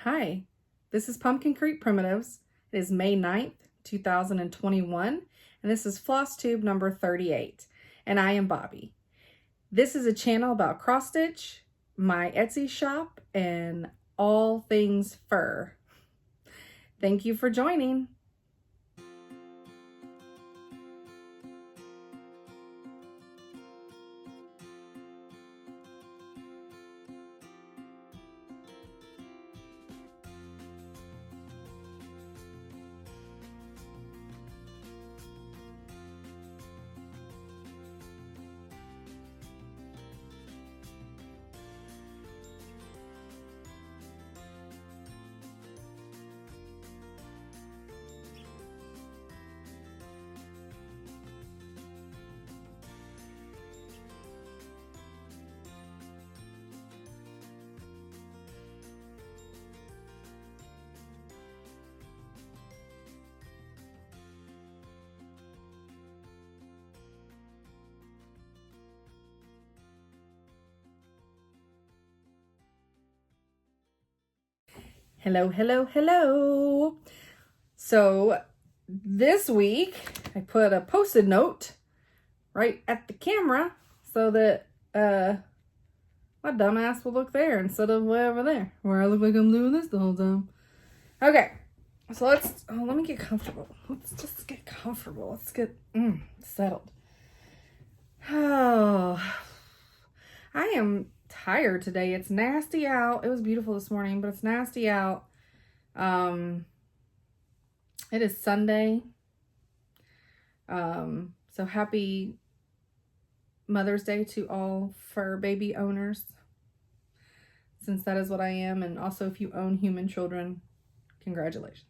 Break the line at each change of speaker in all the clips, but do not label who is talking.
Hi, this is Pumpkin Creek Primitives. It is May 9th, 2021, and this is Flosstube number 38, and I am Bobby. This is a channel about cross stitch, my Etsy shop, and all things fur. Thank you for joining. Hello, hello, hello. So this week I put a Post-it note right at the camera so that my dumbass will look there instead of way over there where I look like I'm doing this the whole time. Okay, so let me get comfortable. Let's just get comfortable. Let's get settled. Oh, I am tired today. It's nasty out. It was beautiful this morning, but it's nasty out. It is Sunday. So happy Mother's Day to all fur baby owners, since that is what I am. And also if you own human children, congratulations.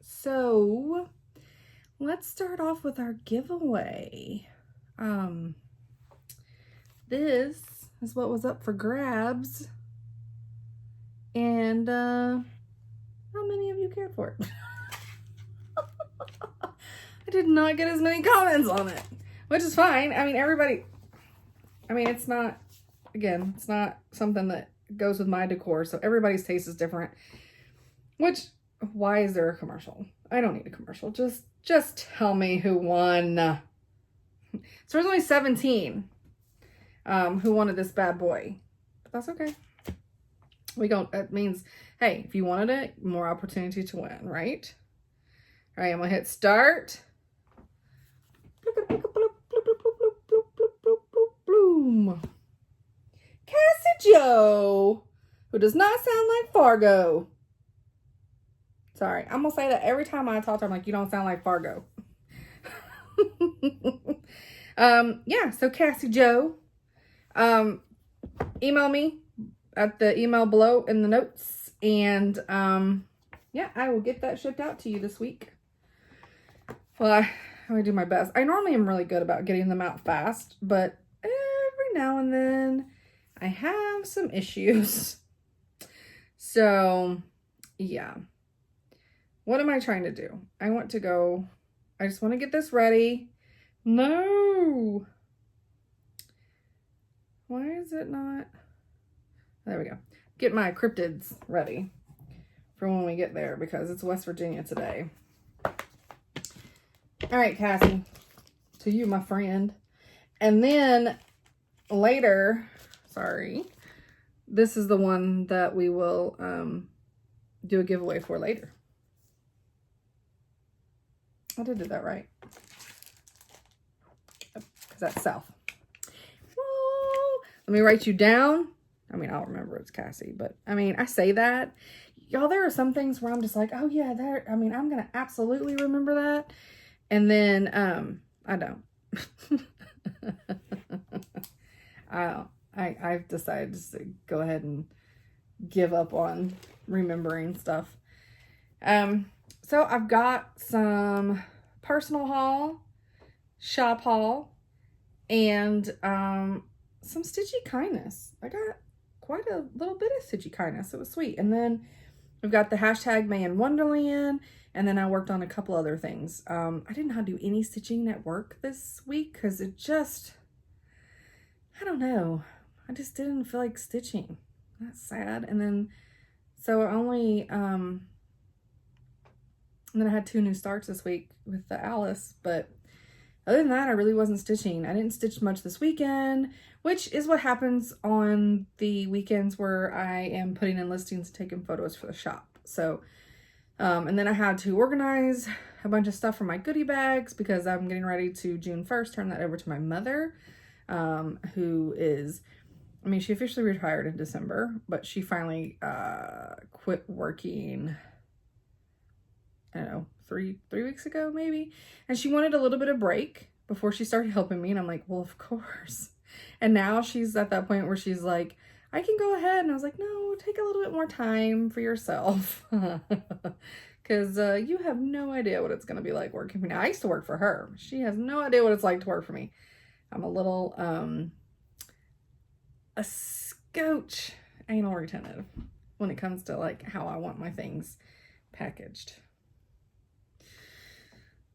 So let's start off with our giveaway. This is what was up for grabs. And how many of you cared for it? I did not get as many comments on it, which is fine. I mean, it's not, again, it's not something that goes with my decor, so everybody's taste is different. Which, why is there a commercial? I don't need a commercial. Just tell me who won. So there's only 17 who wanted this bad boy, but that's okay. That means, hey, if you wanted it, more opportunity to win, right? All right, I'm gonna hit start. Bloom. Cassie Joe, who does not sound like Fargo. Sorry, I'm gonna say that every time I talk to her. I'm like, you don't sound like Fargo. Yeah, so Cassie Joe, email me at the email below in the notes, and yeah, I will get that shipped out to you this week. Well, I'm gonna do my best. I normally am really good about getting them out fast, but every now and then I have some issues. So yeah, what am I trying to do? I just want to get this ready. No, why is it not? There we go. Get my cryptids ready for when we get there, because it's West Virginia today. All right, Cassie, to you, my friend. And then later, this is the one that we will do a giveaway for later. I did that right. Because that's south. Whoa. Let me write you down. I mean, I'll remember it's Cassie, but I mean, I say that. Y'all, there are some things where I'm just like, oh yeah, I'm going to absolutely remember that. And then, I don't. I've decided just to go ahead and give up on remembering stuff. So I've got some personal haul, shop haul, and some stitchy kindness. I got quite a little bit of stitchy kindness. It was sweet. And then we've got the hashtag May in Wonderland, and then I worked on a couple other things. I did not do any stitching at work this week because it just, I don't know. I just didn't feel like stitching. that's sad. And then, so and then I had 2 new starts this week with the Alice, but other than that, I really wasn't stitching. I didn't stitch much this weekend, which is what happens on the weekends where I am putting in listings and taking photos for the shop. So, and then I had to organize a bunch of stuff for my goodie bags because I'm getting ready to June 1st turn that over to my mother, who is, I mean, she officially retired in December, but she finally quit working, I don't know, three weeks ago maybe. And she wanted a little bit of break before she started helping me. And I'm like, well, of course. And now she's at that point where she's like, I can go ahead. And I was like, no, take a little bit more time for yourself. Because you have no idea what it's going to be like working for me. Now, I used to work for her. She has no idea what it's like to work for me. I'm a little, a scotch anal retentive when it comes to like how I want my things packaged.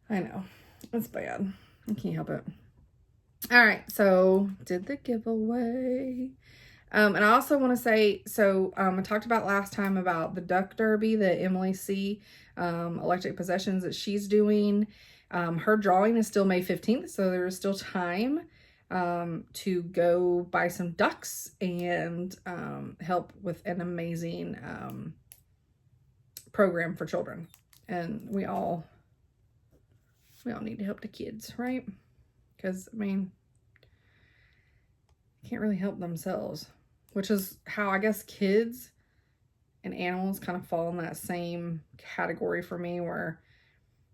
I know, it's bad. I can't help it. All right, so did the giveaway. And I also want to say, so I talked about last time about the Duck Derby that Emily C. Electric Possessions that she's doing. Her drawing is still May 15th, so there is still time to go buy some ducks and help with an amazing program for children. And we all need to help the kids, right? Because, I mean, can't really help themselves, which is how I guess kids and animals kind of fall in that same category for me, where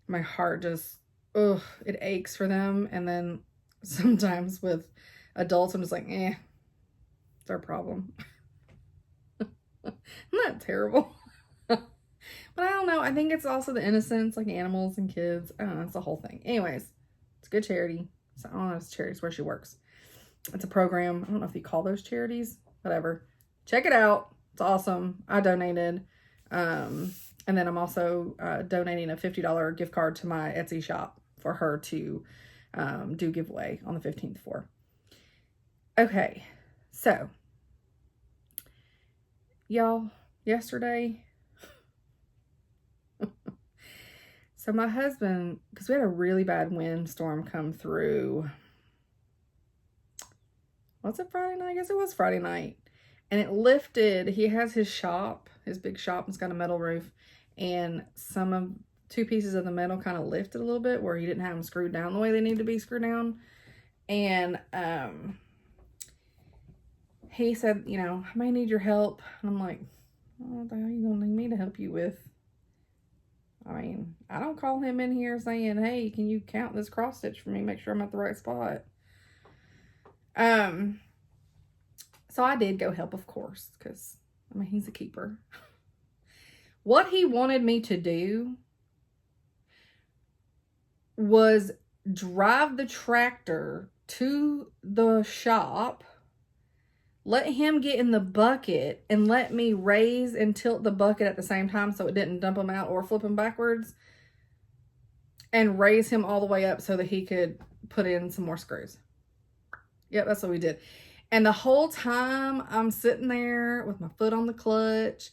my heart just, it aches for them. And then sometimes with adults, I'm just like, it's our problem. Isn't that terrible? But I don't know. I think it's also the innocence, like animals and kids. I don't know. It's the whole thing. Anyways, it's a good charity. So I don't know if it's charities where she works. It's a program. I don't know if you call those charities. Whatever. Check it out. It's awesome. I donated. And then I'm also donating a $50 gift card to my Etsy shop for her to do giveaway on the 15th for. Okay. So, y'all, yesterday... So my husband, because we had a really bad windstorm come through. Was it Friday night? I guess it was Friday night. And it lifted. He has his shop, his big shop. It's got a metal roof. And 2 pieces of the metal kind of lifted a little bit where he didn't have them screwed down the way they need to be screwed down. And he said, you know, I may need your help. And I'm like, what the hell are you going to need me to help you with? I mean, I don't call him in here saying, hey, can you count this cross stitch for me? Make sure I'm at the right spot. So I did go help, of course, because, I mean, he's a keeper. What he wanted me to do was drive the tractor to the shop, let him get in the bucket, and let me raise and tilt the bucket at the same time so it didn't dump him out or flip him backwards, and raise him all the way up so that he could put in some more screws. Yep, that's what we did. And the whole time I'm sitting there with my foot on the clutch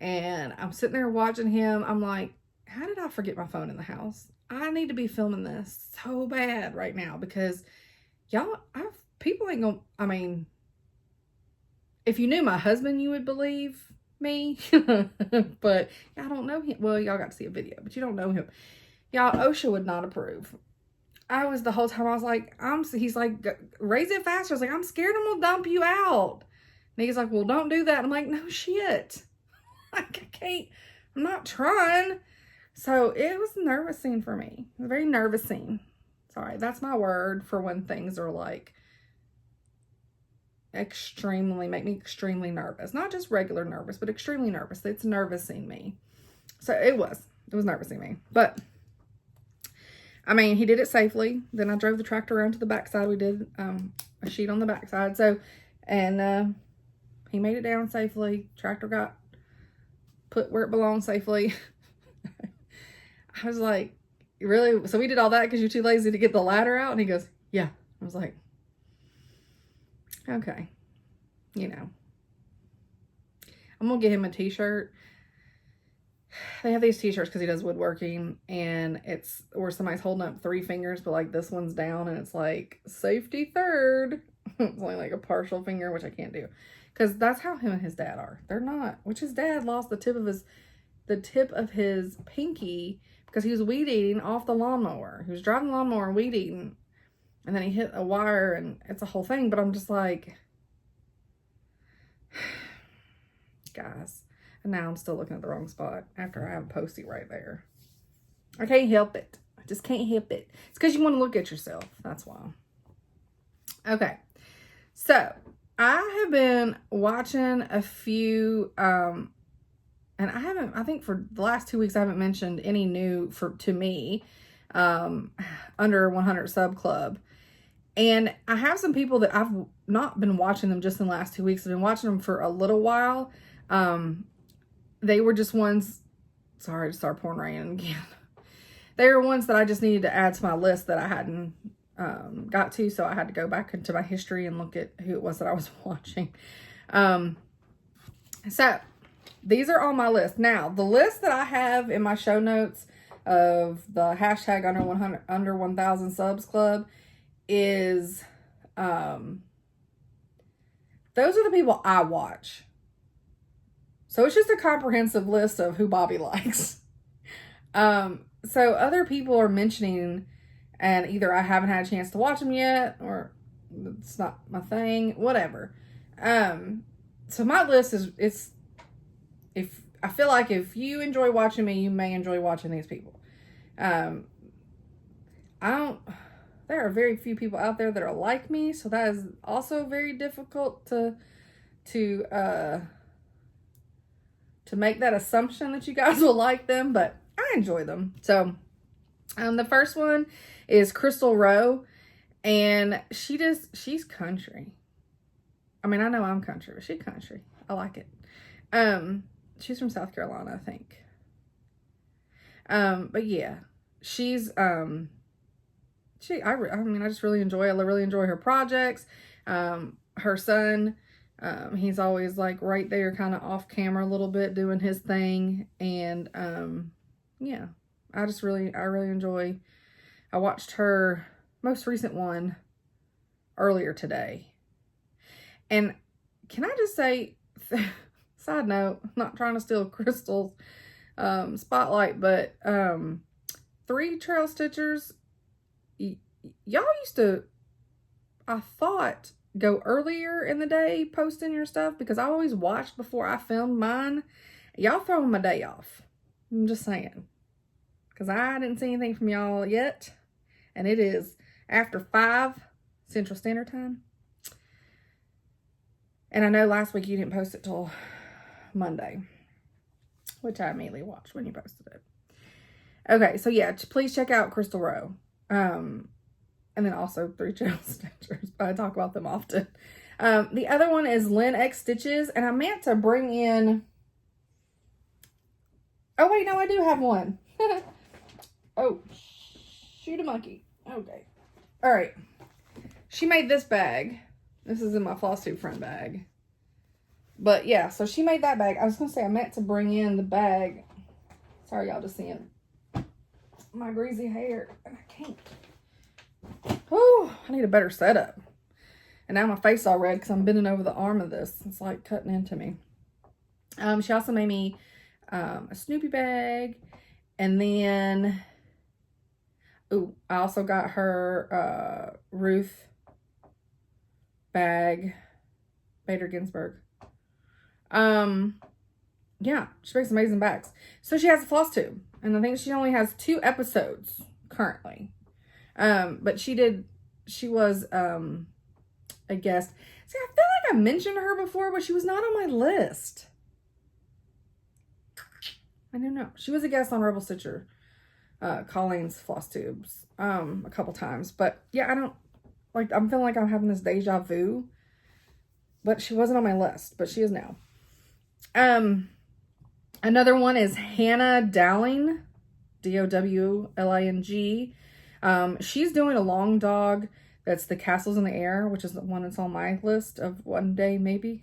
and I'm sitting there watching him, I'm like, how did I forget my phone in the house? I need to be filming this so bad right now because y'all, people ain't gonna, I mean, if you knew my husband, you would believe me, but I don't know him. Well, y'all got to see a video, but you don't know him. Y'all, OSHA would not approve. I was the whole time, I was like, he's like, raise it faster. I was like, I'm scared I'm going to dump you out. And he's like, well, don't do that. I'm like, no shit. I can't, I'm not trying. So it was a nervous scene for me. It was a very nervous scene. Sorry, that's my word for when things are like, make me extremely nervous. Not just regular nervous, but extremely nervous. It's nervousing me. So it was nervousing me. But I mean, he did it safely. Then I drove the tractor around to the backside. We did a sheet on the backside. So, and he made it down safely. Tractor got put where it belonged safely. I was like, really? So we did all that because you're too lazy to get the ladder out? And he goes, yeah. I was like, okay, you know, I'm gonna get him a t-shirt. They have these t-shirts because he does woodworking, and it's where somebody's holding up 3 fingers, but like this one's down, and it's like safety third. It's only like a partial finger, which I can't do, because that's how him and his dad are. They're not, which his dad lost the tip of his pinky because he was weed eating off the lawnmower. He was driving the lawnmower and weed eating, and then he hit a wire, and it's a whole thing. But I'm just like, guys. And now I'm still looking at the wrong spot after I have a Posty right there. I can't help it. I just can't help it. It's because you want to look at yourself. That's why. Okay. So, I have been watching a few, and I think for the last 2 weeks, I haven't mentioned any new to me, under 100 sub club. And I have some people that I've not been watching them just in the last 2 weeks. I've been watching them for a little while. They were just ones, sorry to start pouring rain again. They were ones that I just needed to add to my list that I hadn't got to, so I had to go back into my history and look at who it was that I was watching. So these are on my list. Now, the list that I have in my show notes of the hashtag under 1,000 subs club is, those are the people I watch. So it's just a comprehensive list of who Bobby likes. So other people are mentioning, and either I haven't had a chance to watch them yet, or it's not my thing, whatever. So my list is, if I feel like if you enjoy watching me, you may enjoy watching these people. There are very few people out there that are like me, so that is also very difficult to make that assumption that you guys will like them, but I enjoy them. So, the first one is Crystal Rowe, and she's country. I mean, I know I'm country, but she's country. I like it. She's from South Carolina, I think. But yeah, she's, I just really enjoy her projects. Her son, he's always like right there kind of off camera a little bit doing his thing. And, yeah, I really enjoy. I watched her most recent one earlier today. And can I just say, side note, I'm not trying to steal Crystal's, spotlight, but, 3 Trail Stitchers, y'all used to, I thought, go earlier in the day posting your stuff, because I always watched before I filmed mine. Y'all throwing my day off. I'm just saying, because I didn't see anything from y'all yet, and it is after 5 Central Standard Time. And I know last week you didn't post it till Monday, which I immediately watched when you posted it. Okay, so yeah, please check out Crystal Rowe. And then also 3 Trail Stitchers, but I talk about them often. The other one is Lynn X Stitches, and I meant to bring in, oh wait, no, I do have one. Oh, shoot a monkey. Okay. All right. She made this bag. This is in my Flosstube friend bag. But yeah, so she made that bag. I was going to say I meant to bring in the bag. Sorry, y'all just seeing my greasy hair. And I can't. Oh, I need a better setup. And now my face all red because I'm bending over the arm of this. It's like cutting into me. She also made me a Snoopy bag. And then, ooh, I also got her Ruth bag. Bader Ginsburg. Yeah, she makes amazing bags. So she has a Flosstube. And I think she only has 2 episodes currently. But she was a guest. See, I feel like I mentioned her before, but she was not on my list. I don't know. She was a guest on Rebel Stitcher, Colleen's Flosstubes, a couple times. But yeah, I'm feeling like I'm having this deja vu. But she wasn't on my list, but she is now. Another one is Hannah Dowling, Dowling. She's doing a long dog that's the Castles in the Air, which is the one that's on my list of one day maybe.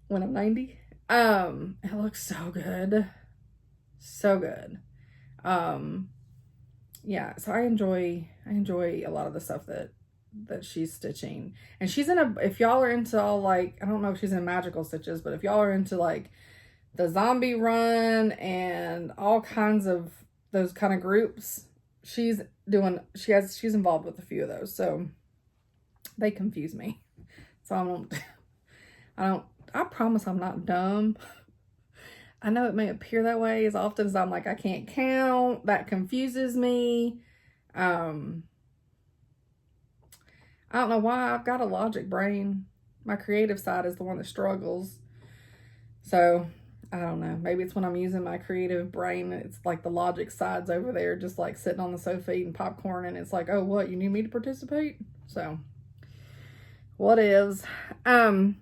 when I'm 90. It looks so good. So good. Yeah, so I enjoy a lot of the stuff that she's stitching. And she's in a, if y'all are into all like, I don't know if she's in magical stitches, but if y'all are into like the zombie run and all kinds of those kind of groups, she's involved with a few of those. So they confuse me. So I promise I'm not dumb. I know it may appear that way as often as I'm like, I can't count. That confuses me. I don't know why. I've got a logic brain. My creative side is the one that struggles. So, I don't know. Maybe it's when I'm using my creative brain. It's like the logic side's over there just like sitting on the sofa eating popcorn. And it's like, oh, what? You need me to participate? So, what is? Then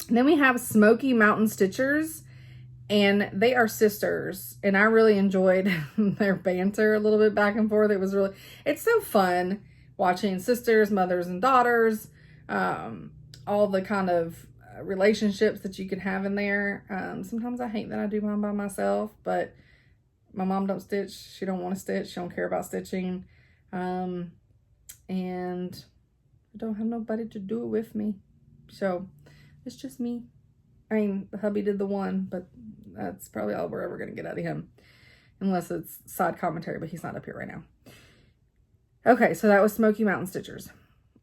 we have Smoky Mountain Stitchers. And they are sisters, and I really enjoyed their banter a little bit back and forth. It's so fun watching sisters, mothers, and daughters, all the kind of relationships that you can have in there. Sometimes I hate that I do mine by myself, but my mom don't stitch. She don't want to stitch. She don't care about stitching. And I don't have nobody to do it with me. So it's just me. I mean, the hubby did the one, but that's probably all we're ever going to get out of him. Unless it's side commentary, but he's not up here right now. Okay, so that was Smoky Mountain Stitchers.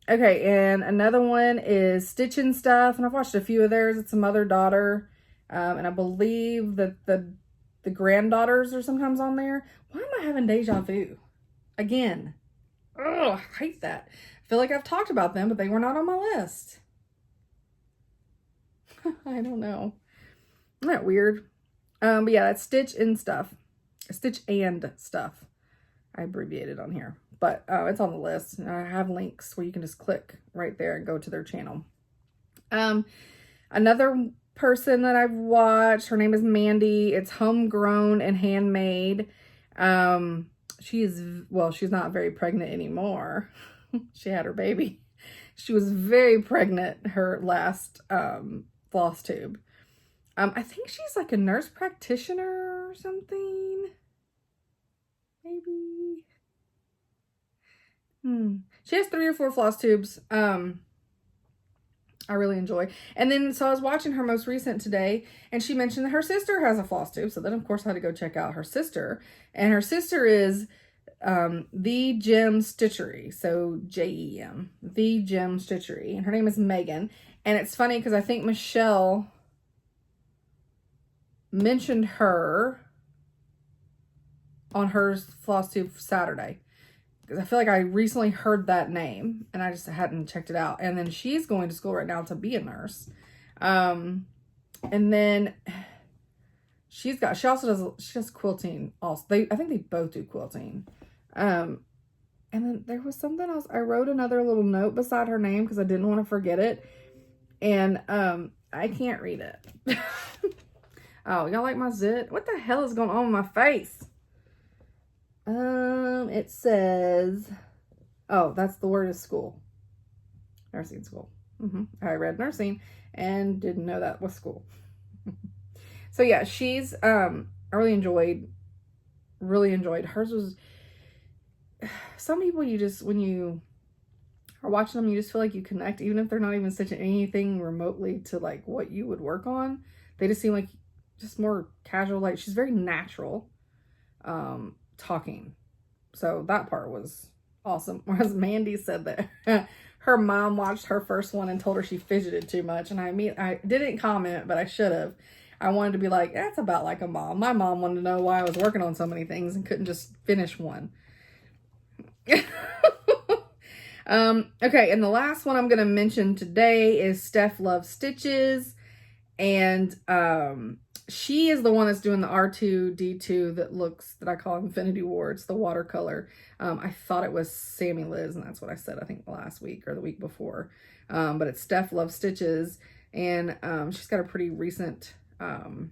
Okay, and another one is Stitch and Stuff. And I've watched a few of theirs. It's a mother-daughter. And I believe that the granddaughters are sometimes on there. Why am I having deja vu? Again. Ugh, I hate that. I feel like I've talked about them, but they were not on my list. I don't know. Isn't that weird? But yeah, that's Stitch and Stuff. Stitch and Stuff. I abbreviated on here. But it's on the list. And I have links where you can just click right there and go to their channel. Another person that I've watched, her name is Mandy. It's homegrown and handmade. She's not very pregnant anymore. She had her baby. She was very pregnant her last Flosstube. I think she's like a nurse practitioner or something. Maybe. She has 3 or 4 Flosstubes. I really enjoy. And then, so I was watching her most recent today, and she mentioned that her sister has a Flosstube. So then, of course, I had to go check out her sister. And her sister is The Gem Stitchery. So Jem. The Gem Stitchery. And her name is Megan. And it's funny because I think Michelle mentioned her on her Flosstube Saturday. Because I feel like I recently heard that name and I just hadn't checked it out. And then she's going to school right now to be a nurse. And then she also does quilting also. I think they both do quilting. And then there was something else. I wrote another little note beside her name because I didn't want to forget it. And I can't read it. Oh, y'all like my zit? What the hell is going on with my face? It says, oh, that's the word is school. Nursing school. I read nursing and didn't know that was school. So yeah, she's, I really enjoyed hers. Was some people you just, when you are watching them, you just feel like you connect, even if they're not even stitching anything remotely to like what you would work on. They just seem like just more casual. Like she's very natural talking. So that part was awesome. Whereas Mandy said that her mom watched her first one and told her she fidgeted too much. And I didn't comment, but I should have. I wanted to be like, that's about like a mom. My mom wanted to know why I was working on so many things and couldn't just finish one. Okay, and the last one I'm going to mention today is Steph Loves Stitches. And she is the one that's doing the R2D2 that I call Infinity War. It's the watercolor. I thought it was Sammy Liz, and that's what I said, I think, last week or the week before. But it's Steph Loves Stitches. And she's got a pretty recent, so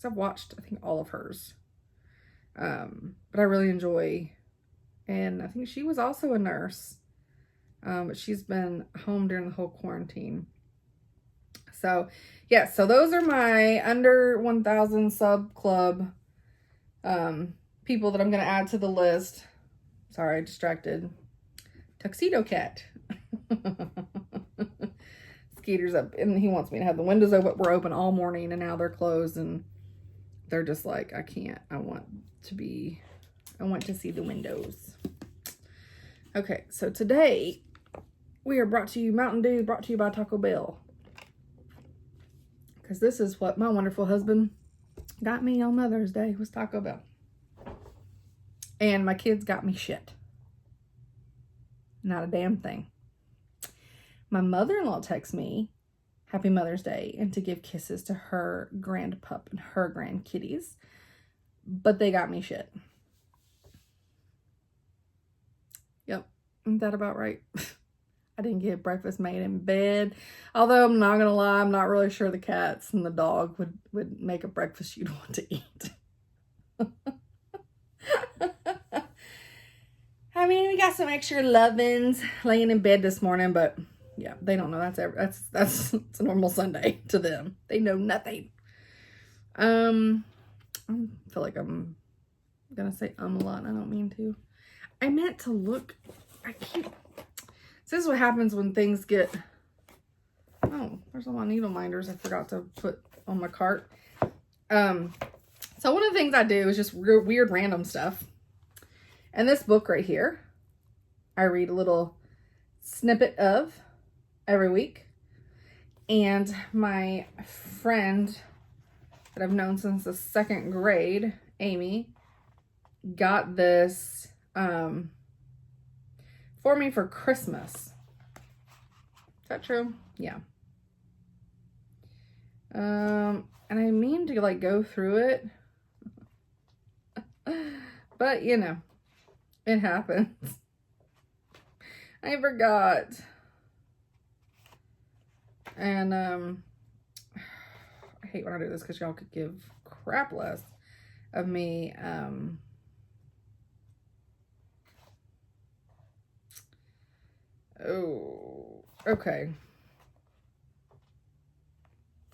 I've watched, I think, all of hers. But I really enjoy, and I think she was also a nurse. But she's been home during the whole quarantine. So, yeah, so those are my under 1,000 sub club people that I'm going to add to the list. Sorry, distracted. Tuxedo Cat. Skeeter's up, and he wants me to have the windows open. We're open all morning, and now they're closed, and they're just like, I can't. I want to see the windows. Okay, so today we are brought to you, Mountain Dew, brought to you by Taco Bell. Because this is what my wonderful husband got me on Mother's Day, was Taco Bell. And my kids got me shit. Not a damn thing. My mother-in-law texts me, Happy Mother's Day, and to give kisses to her grandpup and her grandkitties. But they got me shit. Yep. Isn't that about right? I didn't get breakfast made in bed. Although I'm not going to lie, I'm not really sure the cats and the dog would make a breakfast you'd want to eat. I mean, we got some extra lovin's laying in bed this morning, but yeah, they don't know that's it's a normal Sunday to them. They know nothing. I feel like I'm gonna say a lot, and I don't mean to. I meant to look. This is what happens when things get. Oh, there's all my needle minders I forgot to put on my cart. So one of the things I do is just weird random stuff. And this book right here, I read a little snippet of every week. And my friend that I've known since the 2nd grade, Amy, got this for me for Christmas. Is that true? Yeah. And I mean to like go through it. But you know, it happens. I forgot. And I hate when I do this because y'all could give crap less of me. Oh, okay.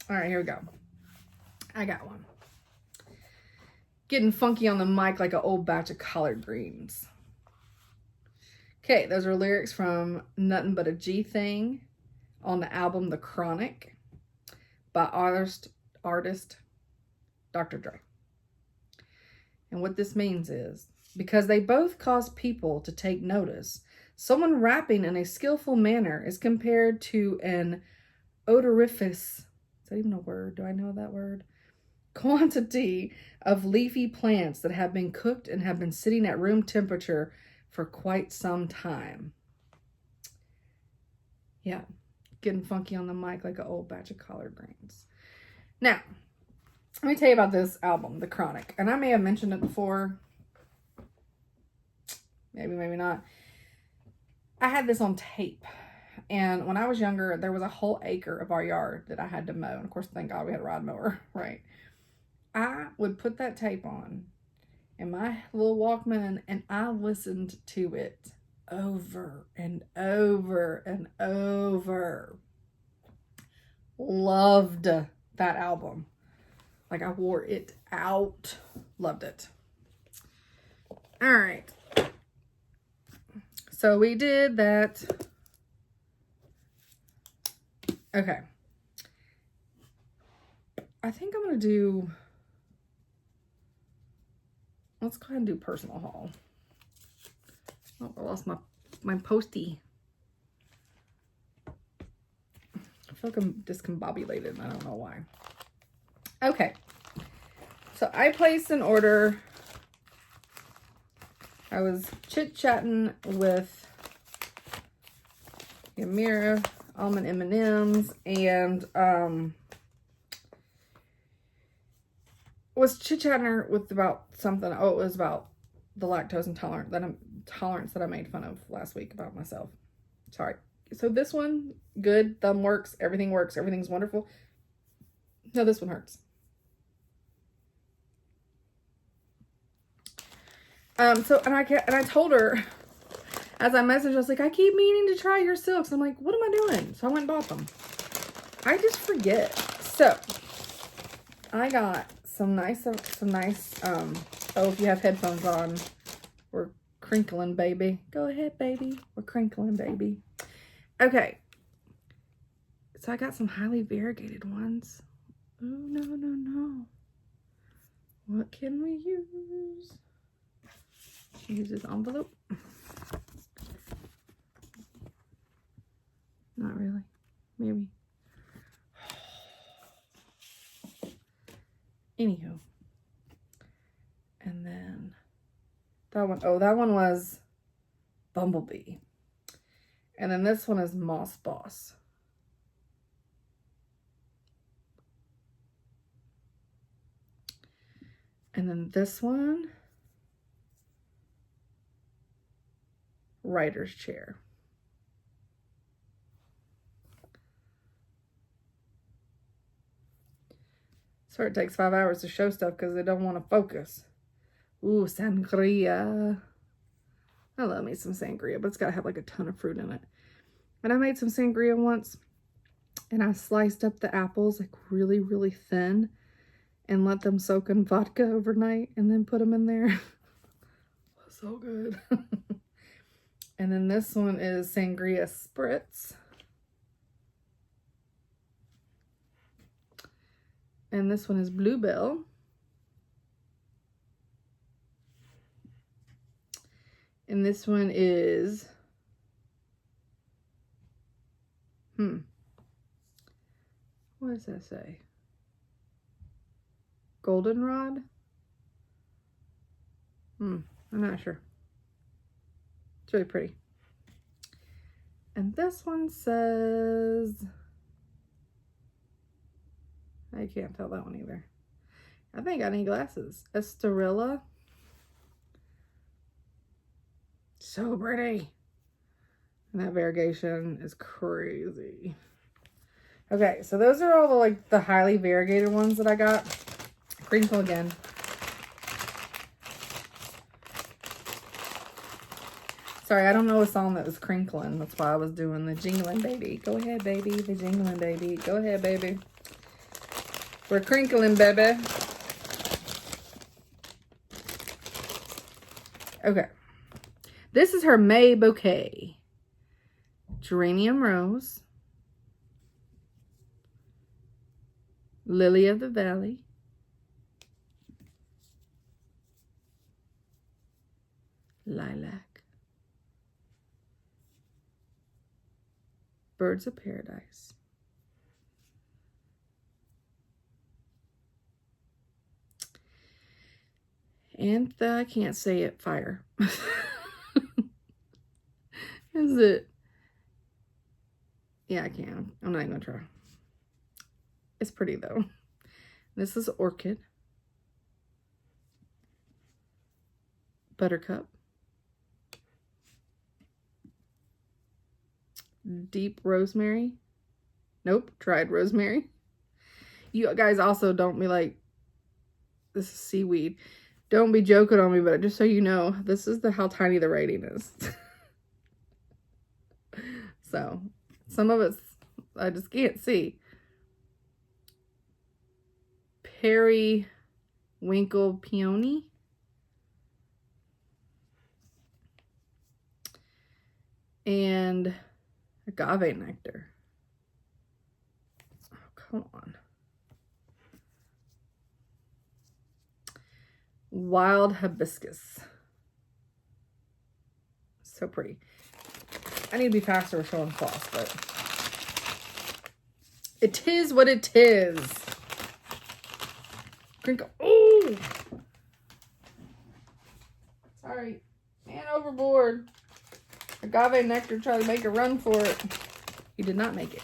All right, here we go. I got one. Getting funky on the mic like an old batch of collard greens. Okay, those are lyrics from Nothing But a G Thing on the album The Chronic by artist Dr. Dre. And what this means is, because they both cause people to take notice, someone rapping in a skillful manner is compared to an odoriferous, is that even a word? Do I know that word? Quantity of leafy plants that have been cooked and have been sitting at room temperature for quite some time. Yeah, getting funky on the mic like an old batch of collard greens. Now, let me tell you about this album, The Chronic. And I may have mentioned it before. Maybe, maybe not. I had this on tape. And when I was younger, there was a whole acre of our yard that I had to mow. And of course, thank God we had a rod mower, right? I would put that tape on in my little Walkman and I listened to it over and over and over. Loved that album. Like I wore it out. Loved it. All right. So we did that. Okay. I think I'm going to do, let's go ahead and do personal haul. Oh, I lost my postie. I feel like I'm discombobulated and I don't know why. Okay. So I placed an order. I was chit-chatting with Yamira, almond M&Ms, and was chit-chatting with about something. Oh, it was about the lactose intolerance that I made fun of last week about myself. Sorry. So this one, good, thumb works, everything's wonderful. No, this one hurts. And I told her, as I messaged, I was like, I keep meaning to try your silks. I'm like, what am I doing? So I went and bought them. I just forget. So, I got some nice, oh, if you have headphones on, we're crinkling, baby. Go ahead, baby. We're crinkling, baby. Okay. So, I got some highly variegated ones. Oh, no, no, no. What can we use? Use this envelope. Not really. Maybe. Anywho. And then that one, oh, that one was Bumblebee. And then this one is Moss Boss. And then this one, Writer's Chair. So it takes 5 hours to show stuff because they don't want to focus. Ooh, Sangria. I love me some Sangria, but it's got to have like a ton of fruit in it. And I made some Sangria once, and I sliced up the apples like really, really thin and let them soak in vodka overnight and then put them in there. So good. And then this one is Sangria Spritz. And this one is Bluebell. And this one is, what does that say? Goldenrod? I'm not sure. It's really pretty. And this one says, I can't tell that one either. I think I need glasses. Estorilla. So pretty. And that variegation is crazy. Okay, so those are all the highly variegated ones that I got. Crinkle again. Sorry, I don't know a song that was crinkling. That's why I was doing the jingling, baby. Go ahead, baby. The jingling, baby. Go ahead, baby. We're crinkling, baby. Okay. This is her May bouquet. Geranium Rose. Lily of the Valley. Lilac. Birds of Paradise. And I can't say it, Fire. Is it? Yeah, I can. I'm not even gonna try. It's pretty though. This is Orchid. Buttercup. Deep Rosemary. Nope, tried rosemary. You guys also don't be like, this is seaweed. Don't be joking on me, but just so you know, this is how tiny the writing is. So, some of it's, I just can't see. Periwinkle Peony. And Agave Nectar. Oh, come on. Wild Hibiscus. So pretty. I need to be faster with showing floss, but it is what it is. Crinkle. Ooh! Sorry. Man overboard. Agave Nectar tried to make a run for it. He did not make it.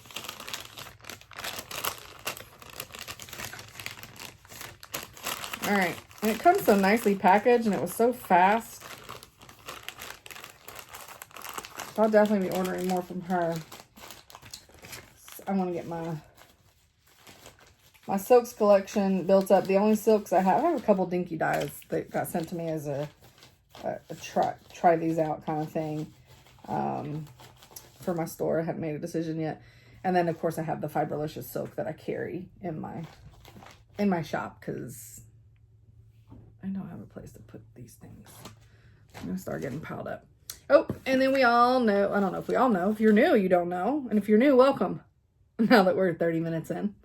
Alright. And it comes so nicely packaged, and it was so fast. So I'll definitely be ordering more from her. I want to get my silks collection built up. The only silks I have a couple dinky dyes that got sent to me as a try these out kind of thing for my store. I haven't made a decision yet. And then of course I have the Fiberlicious silk that I carry in my shop because I don't have a place to put these things. I'm gonna start getting piled up. Oh, and then we all know, I don't know if we all know. If you're new, you don't know. And if you're new, welcome. Now that we're 30 minutes in.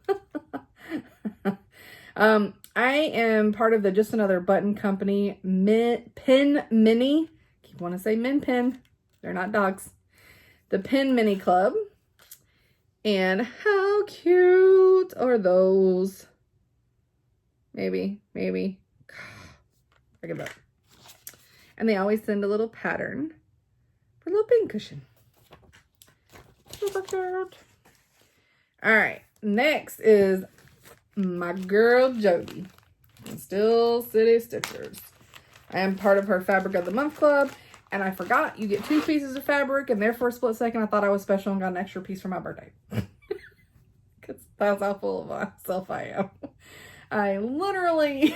I am part of the Just Another Button Company Pin Mini. Keep wanting to say Min Pin. They're not dogs. The Pin Mini Club. And how cute are those? Maybe. I give up. And they always send a little pattern for a little pin cushion. Super cute. All right. Next is my girl Jody. Still City Stitchers. I am part of her Fabric of the Month Club. And I forgot you get 2 pieces of fabric. And there for a split second, I thought I was special and got an extra piece for my birthday. Because that's how full of myself I am. I literally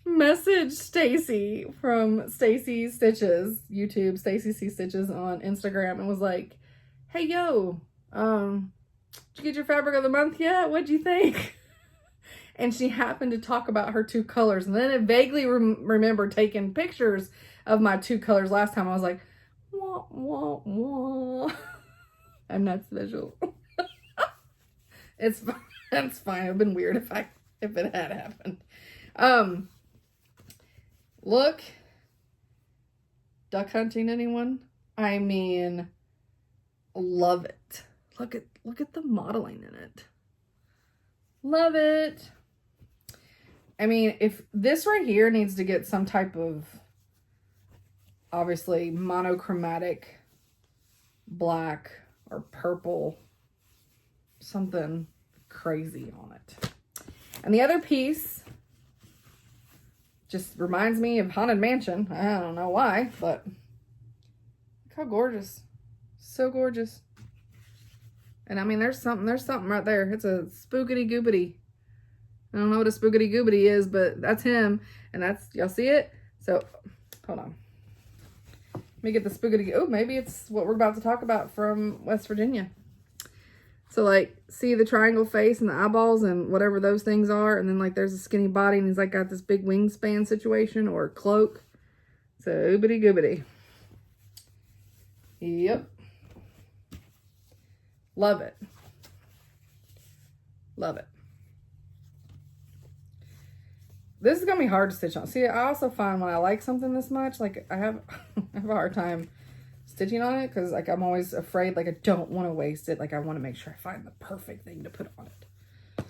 messaged Stacy from Stacy Stitches, YouTube, Stacy C Stitches on Instagram, and was like, hey, yo, did you get your Fabric of the Month yet? What'd you think? And she happened to talk about her 2 colors. And then I vaguely remember taking pictures of my 2 colors last time. I was like, wah, wah, wah. I'm not special. It's fine. It's fine. It'd been weird if it had happened. Look. Duck hunting, anyone? I mean, love it. Look at the modeling in it. Love it. I mean, if this right here needs to get some type of, obviously, monochromatic black or purple, something crazy on it. And the other piece just reminds me of Haunted Mansion. I don't know why, but look how gorgeous. So gorgeous. And I mean, there's something right there. It's a spookity goobity. I don't know what a spookity goobity is, but that's him. And that's, y'all see it? So, hold on. Let me get the spookity. Oh, maybe it's what we're about to talk about from West Virginia. So, like, see the triangle face and the eyeballs and whatever those things are. And then, like, there's a skinny body and he's, like, got this big wingspan situation or cloak. So, oobity goobity. Yep. Love it. Love it. This is going to be hard to stitch on. See, I also find when I like something this much, like, I have a hard time stitching on it because, like, I'm always afraid, like, I don't want to waste it. Like, I want to make sure I find the perfect thing to put on it.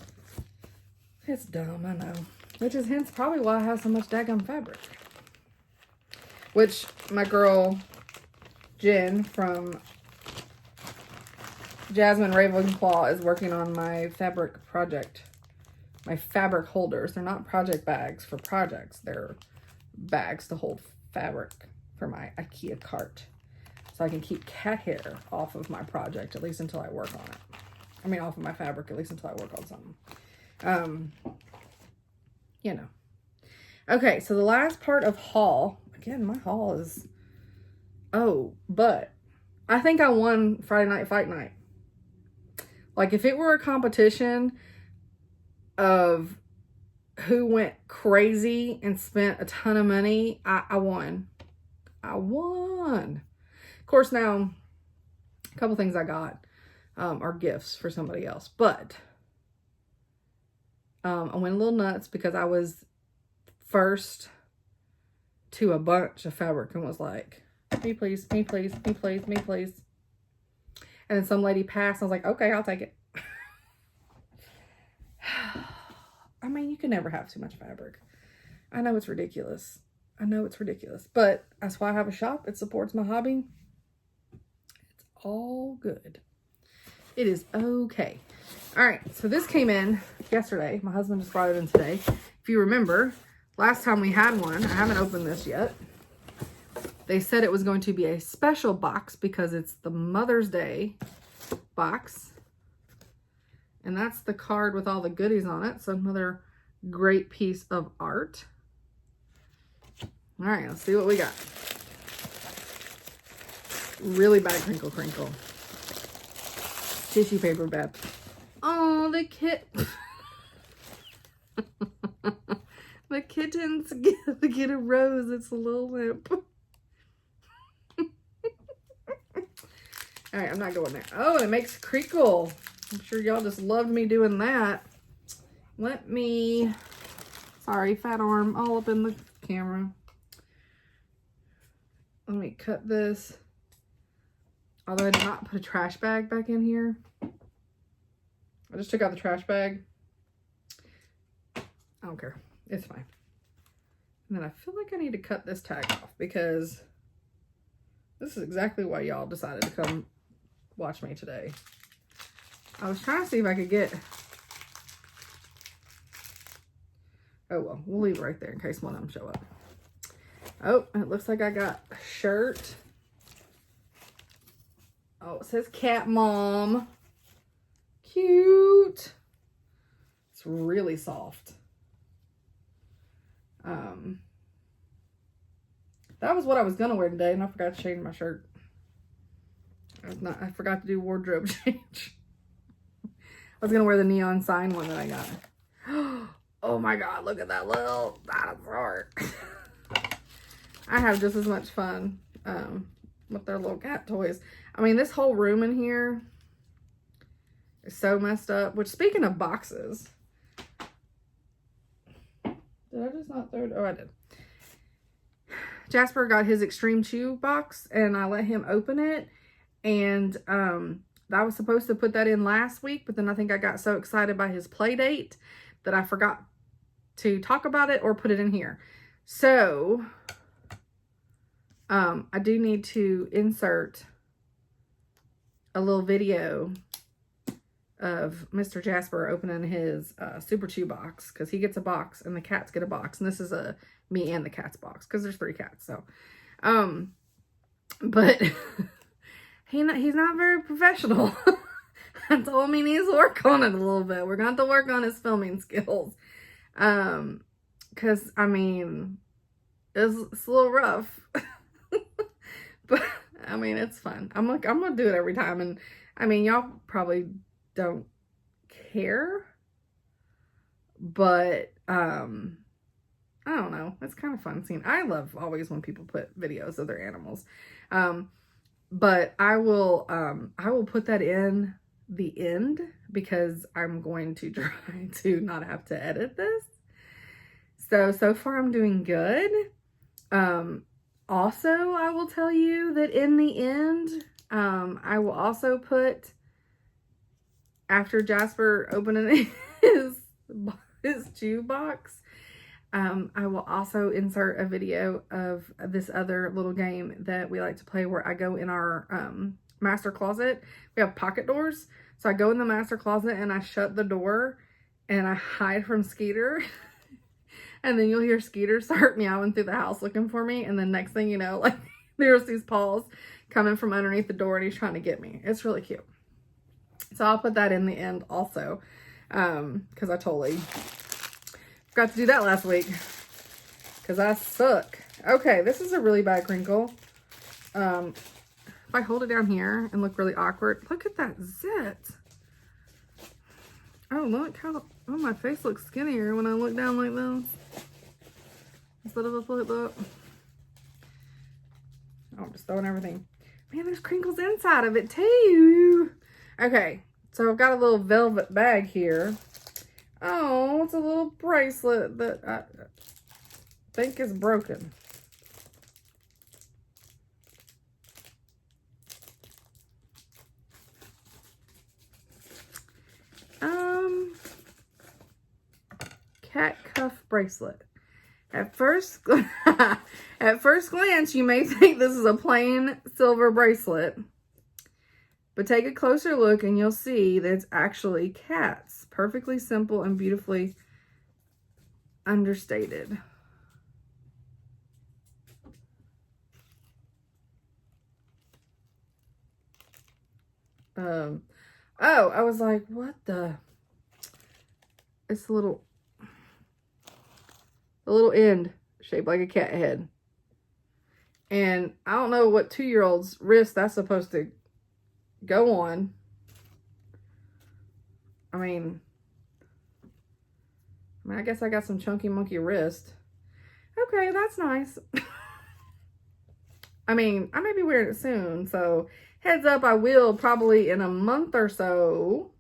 It's dumb, I know. Which is hence probably why I have so much daggum fabric. Which my girl Jen from Jasmine Ravenclaw is working on my fabric project. My fabric holders. They're not project bags for projects. They're bags to hold fabric for my IKEA cart. So I can keep cat hair off of my project, at least until I work on it. I mean, off of my fabric, at least until I work on something. You know. Okay, so the last part of haul. Again, my haul is... Oh, but I think I won Friday Night Fight Night. Like, if it were a competition of who went crazy and spent a ton of money, I won. I won. Of course, now, a couple things I got are gifts for somebody else. But I went a little nuts because I was first to a bunch of fabric and was like, me please, me please, me please, me please. And then some lady passed. I was like, okay, I'll take it. I mean, you can never have too much fabric. I know it's ridiculous. I know it's ridiculous. But that's why I have a shop. It supports my hobby. It's all good. It is okay. All right. So this came in yesterday. My husband just brought it in today. If you remember, last time we had one, I haven't opened this yet. They said it was going to be a special box because it's the Mother's Day box. And that's the card with all the goodies on it. So another great piece of art. All right, let's see what we got. Really bad crinkle crinkle. Tissue paper bed. Oh, the the kittens get a rose. It's a little limp. All right, I'm not going there. Oh, and it makes a creakle. I'm sure y'all just loved me doing that. Let me, sorry, fat arm all up in the camera. Let me cut this. Although I did not put a trash bag back in here. I just took out the trash bag. I don't care. It's fine. And then I feel like I need to cut this tag off because this is exactly why y'all decided to come watch me today. I was trying to see if I could get... Oh, well, we'll leave it right there in case one of them show up. Oh, it looks like I got a shirt. Oh, it says Cat Mom. Cute. It's really soft. That was what I was gonna wear today, and I forgot to change my shirt. I forgot to do wardrobe change. I was gonna wear the neon sign one that I got. Oh my god, look at that little dinosaur. I have just as much fun with their little cat toys. I mean, this whole room in here is so messed up. Which, speaking of boxes, did I just not throw it? Oh, I did. Jasper got his Extreme Chew box, and I let him open it. And I was supposed to put that in last week, but then I think I got so excited by his play date that I forgot to talk about it or put it in here. So I do need to insert a little video of Mr. Jasper opening his Super Chew box, because he gets a box and the cats get a box, and this is a me and the cat's box because there's 3 cats. So but he's not very professional. I told him he needs to work on it a little bit. We're going to have to work on his filming skills. Because, I mean, it's a little rough. But, I mean, it's fun. I'm going to do it every time. And, I mean, y'all probably don't care. But, I don't know. It's kind of fun seeing. I love always when people put videos of their animals. But I will put that in the end because I'm going to try to not have to edit this. So far I'm doing good. Also, I will tell you that in the end, I will also put, after Jasper opening his chew box, I will also insert a video of this other little game that we like to play where I go in our master closet. We have pocket doors. So I go in the master closet and I shut the door and I hide from Skeeter. And then you'll hear Skeeter start meowing through the house looking for me. And then next thing you know, like, there's these paws coming from underneath the door and he's trying to get me. It's really cute. So I'll put that in the end also. Because I totally forgot to do that last week. Because I suck. Okay, this is a really bad crinkle. If I hold it down here and look really awkward, look at that zit. Oh, look how, oh, my face looks skinnier when I look down like this. Instead of a flip up. Oh, I'm just throwing everything. Man, there's crinkles inside of it too. Okay, so I've got a little velvet bag here. Oh, it's a little bracelet that I think is broken. Cat cuff bracelet. At first glance, you may think this is a plain silver bracelet, but take a closer look and you'll see that it's actually cats. Perfectly simple and beautifully understated. Oh, I was like, what the? It's a little end shaped like a cat head. And I don't know what 2-year-old's wrist that's supposed to go on. I mean, I guess I got some chunky monkey wrist. Okay, that's nice. I mean, I may be wearing it soon, so heads up, I will probably in a month or so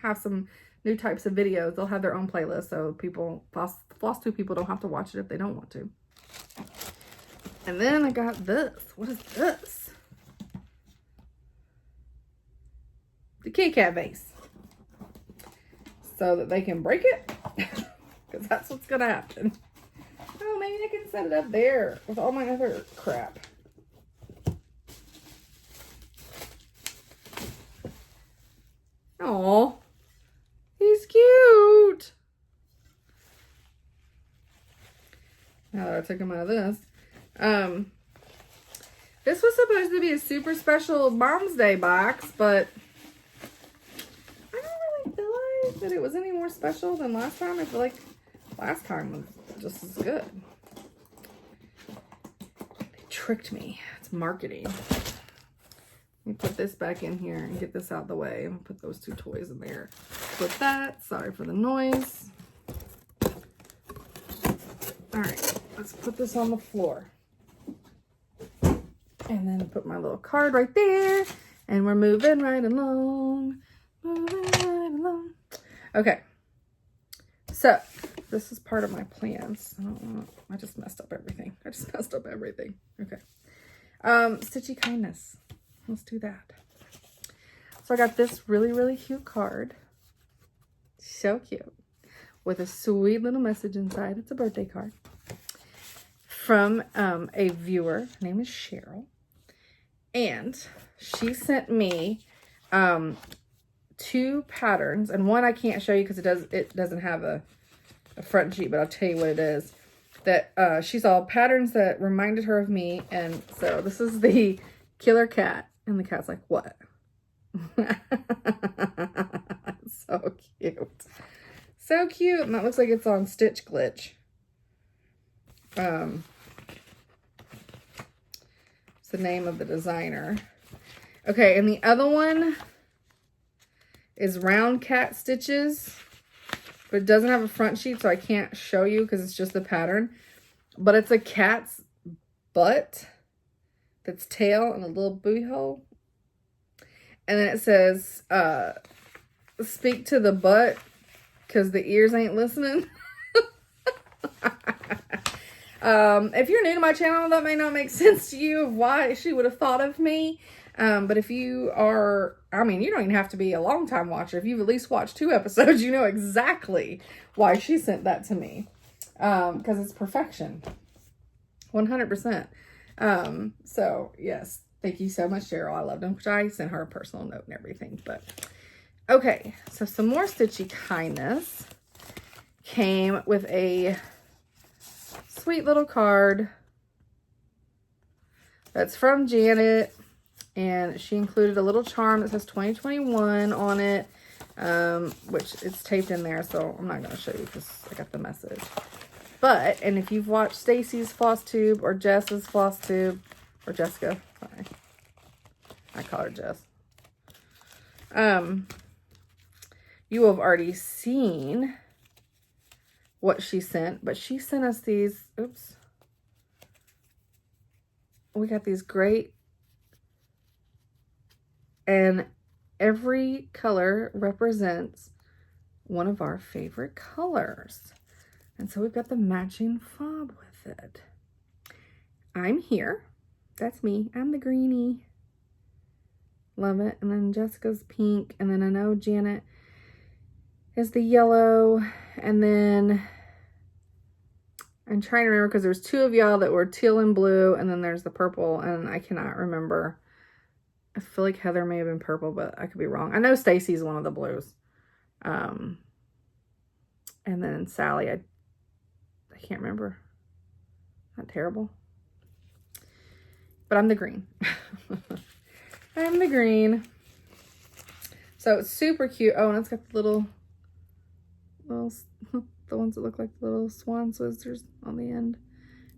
have some new types of videos. They'll have their own playlist, so people, Flosstube people don't have to watch it if they don't want to. And then I got this. What is this? The Kit Kat vase. So that they can break it. Because that's what's going to happen. Oh, maybe I can set it up there with all my other crap. Aw. He's cute. Now that I took him out of this. This was supposed to be a super special Mom's Day box, but I don't really feel like that it was any more special than last time. I feel like last time was just as good. They tricked me. It's marketing. Let me put this back in here and get this out the way. I'm gonna put those two toys in there. Put that. Sorry for the noise. All right, let's put this on the floor. And then put my little card right there. And we're moving right along. Moving right along. Okay. So, this is part of my plans. I just messed up everything. Okay. Stitchy Kindness. Let's do that. So I got this really, really cute card. So cute. With a sweet little message inside. It's a birthday card. From a viewer. Her name is Cheryl. And she sent me 2 patterns. And one I can't show you because it doesn't have a front sheet. But I'll tell you what it is. That she saw patterns that reminded her of me. And so this is the killer cat. And the cat's like, what? So cute. So cute. And that looks like it's on Stitch Glitch. It's the name of the designer. Okay, and the other one is Round Cat Stitches. But it doesn't have a front sheet, so I can't show you because it's just the pattern. But it's a cat's butt. That's tail and a little booty hole. And then it says, speak to the butt because the ears ain't listening. If you're new to my channel, that may not make sense to you of why she would have thought of me. But if you are, I mean, you don't even have to be a long time watcher. If you've at least watched 2 episodes, you know exactly why she sent that to me. Because it's perfection. 100%. So yes, thank you so much, Cheryl. I loved them, which I sent her a personal note and everything, but okay. So some more Stitchy Kindness came with a sweet little card that's from Janet, and she included a little charm that says 2021 on it, which it's taped in there, so I'm not going to show you because I got the message. But, and if you've watched Stacy's Flosstube or Jess's Flosstube, or Jessica, sorry. I call her Jess. You have already seen what she sent, but she sent us these, oops. We got these great, and every color represents one of our favorite colors. And so we've got the matching fob with it. I'm here. That's me. I'm the greenie. Love it. And then Jessica's pink. And then I know Janet is the yellow. And then I'm trying to remember because there's 2 of y'all that were teal and blue. And then there's the purple. And I cannot remember. I feel like Heather may have been purple, but I could be wrong. I know Stacy's one of the blues. And then Sally, I can't remember. Not terrible. But I'm the green. I'm the green. So it's super cute. Oh, and it's got the little, the ones that look like little swan scissors on the end.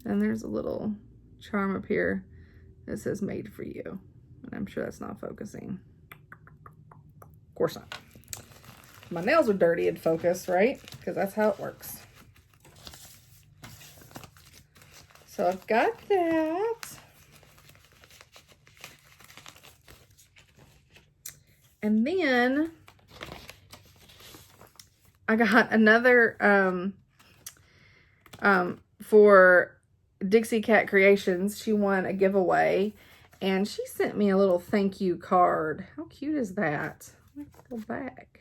And there's a little charm up here that says made for you. And I'm sure that's not focusing. Of course not. my nails are dirty and focused, right? Because that's how it works. So I've got that. And then I got another for Dixie Cat Creations. She won a giveaway and she sent me a little thank you card. How cute is that? Let's go back.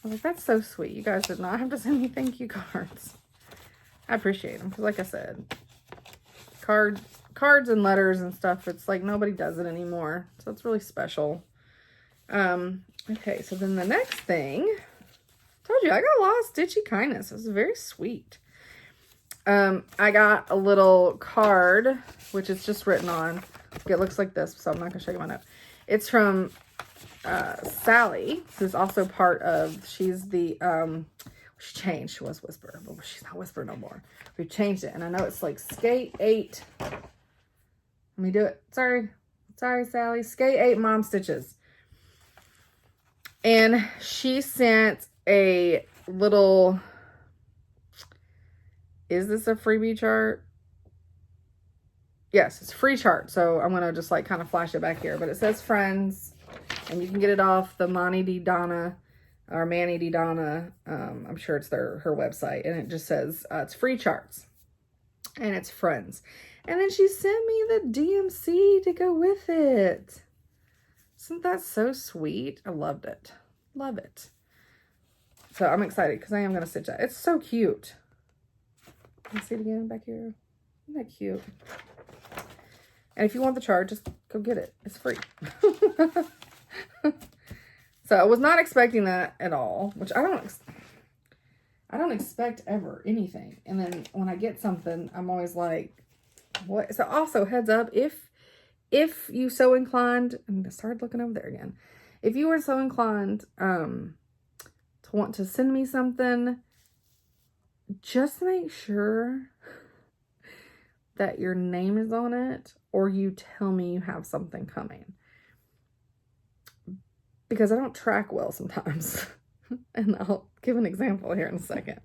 I was like, that's so sweet. You guys did not have to send me thank you cards. I appreciate them because, like I said, cards and letters and stuff, it's like nobody does it anymore. So it's really special. Okay, so then the next thing, told you I got a lot of stitchy kindness. This is very sweet. I got a little card, which is just written on. It looks like this, so I'm not gonna show you my note. It's from Sally, who's also part of, she's the she changed. She was Whisper, but she's not Whisper no more. We've changed it, and I know it's like Skate 8. Let me do it. Sorry, Sally. Skate 8 Mom Stitches. And she sent a little, is this a freebie chart? Yes, it's a free chart. So I'm going to just like kind of flash it back here. But it says Friends, and you can get it off the Manny D. Donna, or Manny D. Donna. I'm sure it's her website. And it just says it's free charts. And it's Friends. And then she sent me the DMC to go with it. Isn't that so sweet? I loved it. Love it. So I'm excited because I am going to stitch that. It's so cute. Can you see it again back here? Isn't that cute? And if you want the chart, just go get it. It's free. So I was not expecting that at all, which I don't expect ever anything. And then when I get something, I'm always like, what? So also heads up, if you so inclined, and I started looking over there again. If you were so inclined to want to send me something, just make sure that your name is on it, or you tell me you have something coming. Because I don't track well sometimes. And I'll give an example here in a second.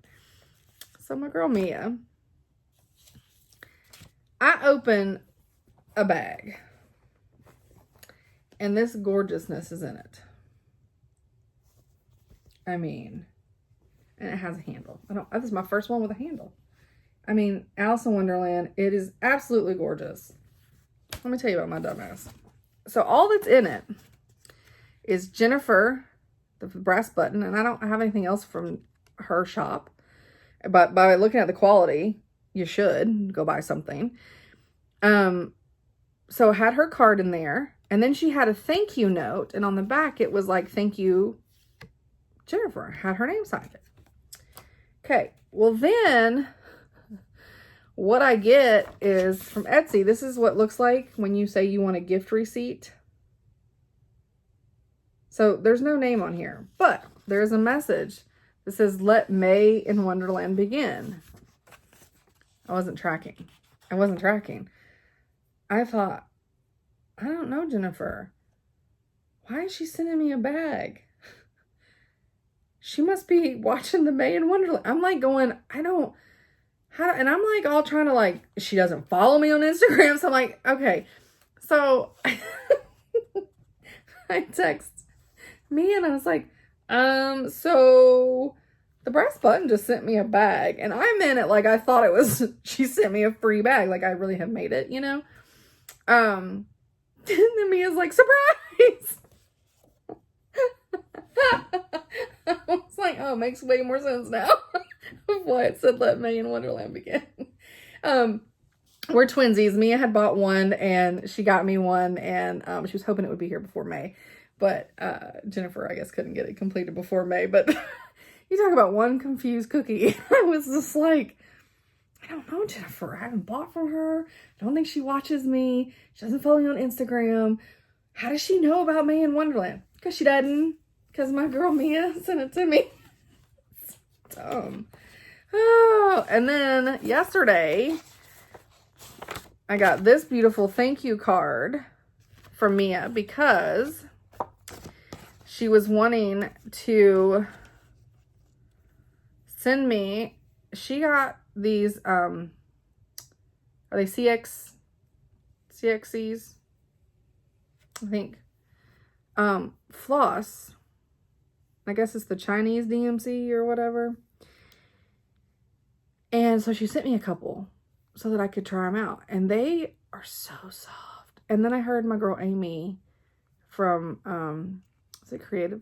So my girl Mia, I open a bag. And this gorgeousness is in it. I mean, and it has a handle. This is my first one with a handle. I mean, Alice in Wonderland, it is absolutely gorgeous. Let me tell you about my dumbass. So all that's in it is Jennifer, the brass button, and I don't have anything else from her shop. But by looking at the quality, you should go buy something. So I had her card in there. And then she had a thank you note. And on the back, it was like, thank you, Jennifer. Had her name signed it. Okay. Well, then what I get is from Etsy. This is what it looks like when you say you want a gift receipt. So there's no name on here. But there's a message that says, let May in Wonderland begin. I wasn't tracking. I thought, I don't know, Jennifer. Why is she sending me a bag? She must be watching the May in Wonderland. I'm like going, and I'm like all trying to like, she doesn't follow me on Instagram. So I'm like, okay. So I text me and I was like, so the brass button just sent me a bag. And I meant it like I thought it was, she sent me a free bag. Like I really have made it, you know? And then Mia's like, surprise! I was like, oh, it makes way more sense now of why it said let May in Wonderland begin. We're twinsies. Mia had bought one and she got me one, and she was hoping it would be here before May. But Jennifer, I guess, couldn't get it completed before May. But you talk about one confused cookie. I was just like, I don't know, Jennifer. I haven't bought from her. I don't think she watches me. She doesn't follow me on Instagram. How does she know about May in Wonderland? Because she doesn't. Because my girl Mia sent it to me. It's dumb. Oh, and then yesterday, I got this beautiful thank you card from Mia because she was wanting to send me, she got these, are they CXCs? I think. Floss. I guess it's the Chinese DMC or whatever. And so she sent me a couple so that I could try them out. And they are so soft. And then I heard my girl Amy from, is it Creative?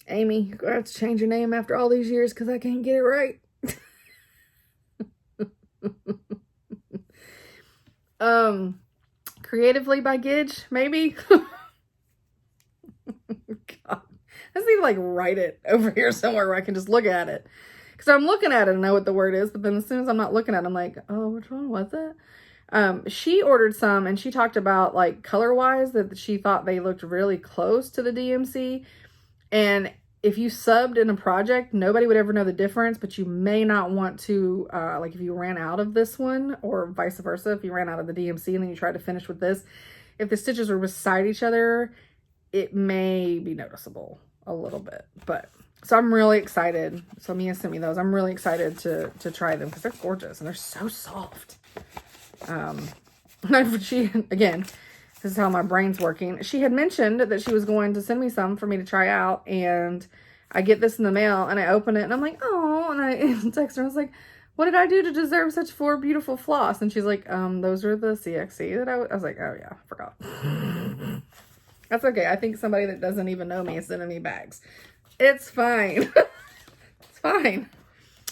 Amy, you're going to have to change your name after all these years because I can't get it right. Creatively by Gidge, maybe? God. I just need to like write it over here somewhere where I can just look at it. Because I'm looking at it and know what the word is, but then as soon as I'm not looking at it, I'm like, oh, which one was it? She ordered some and she talked about like color-wise that she thought they looked really close to the DMC. And if you subbed in a project, nobody would ever know the difference, but you may not want to, like if you ran out of this one or vice versa, if you ran out of the DMC and then you tried to finish with this, if the stitches were beside each other, it may be noticeable a little bit. But so I'm really excited. So Mia sent me those. I'm really excited to try them because they're gorgeous and they're so soft. She, again, this is how my brain's working. She had mentioned that she was going to send me some for me to try out, and I get this in the mail and I open it and I'm like, oh, and I text her. I was like, what did I do to deserve such 4 beautiful floss? And she's like, those are the CXC that I was like, oh yeah, I forgot. That's okay. I think somebody that doesn't even know me is sending me bags. It's fine. It's fine.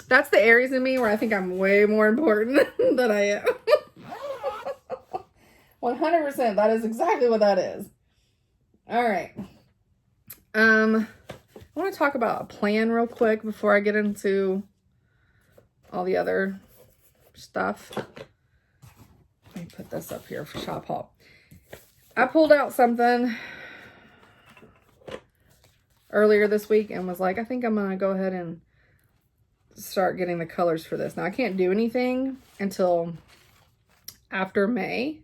That's the Aries in me where I think I'm way more important than I am. 100%. That is exactly what that is. All right. I want to talk about a plan real quick before I get into all the other stuff. Let me put this up here for shop haul. I pulled out something earlier this week and was like, I think I'm going to go ahead and start getting the colors for this. Now, I can't do anything until after May.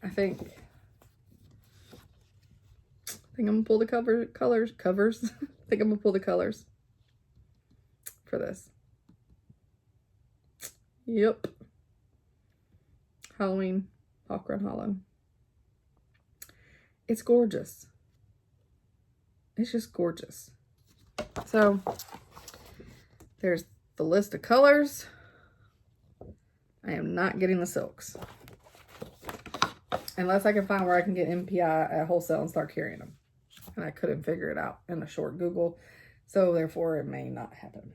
I think I'm gonna pull the covers. I think I'm gonna pull the colors for this. Yep. Halloween, Hawk Run Hollow. It's gorgeous. It's just gorgeous. So there's the list of colors. I am not getting the silks. Unless I can find where I can get MPI at wholesale and start carrying them. And I couldn't figure it out in a short Google. So therefore it may not happen.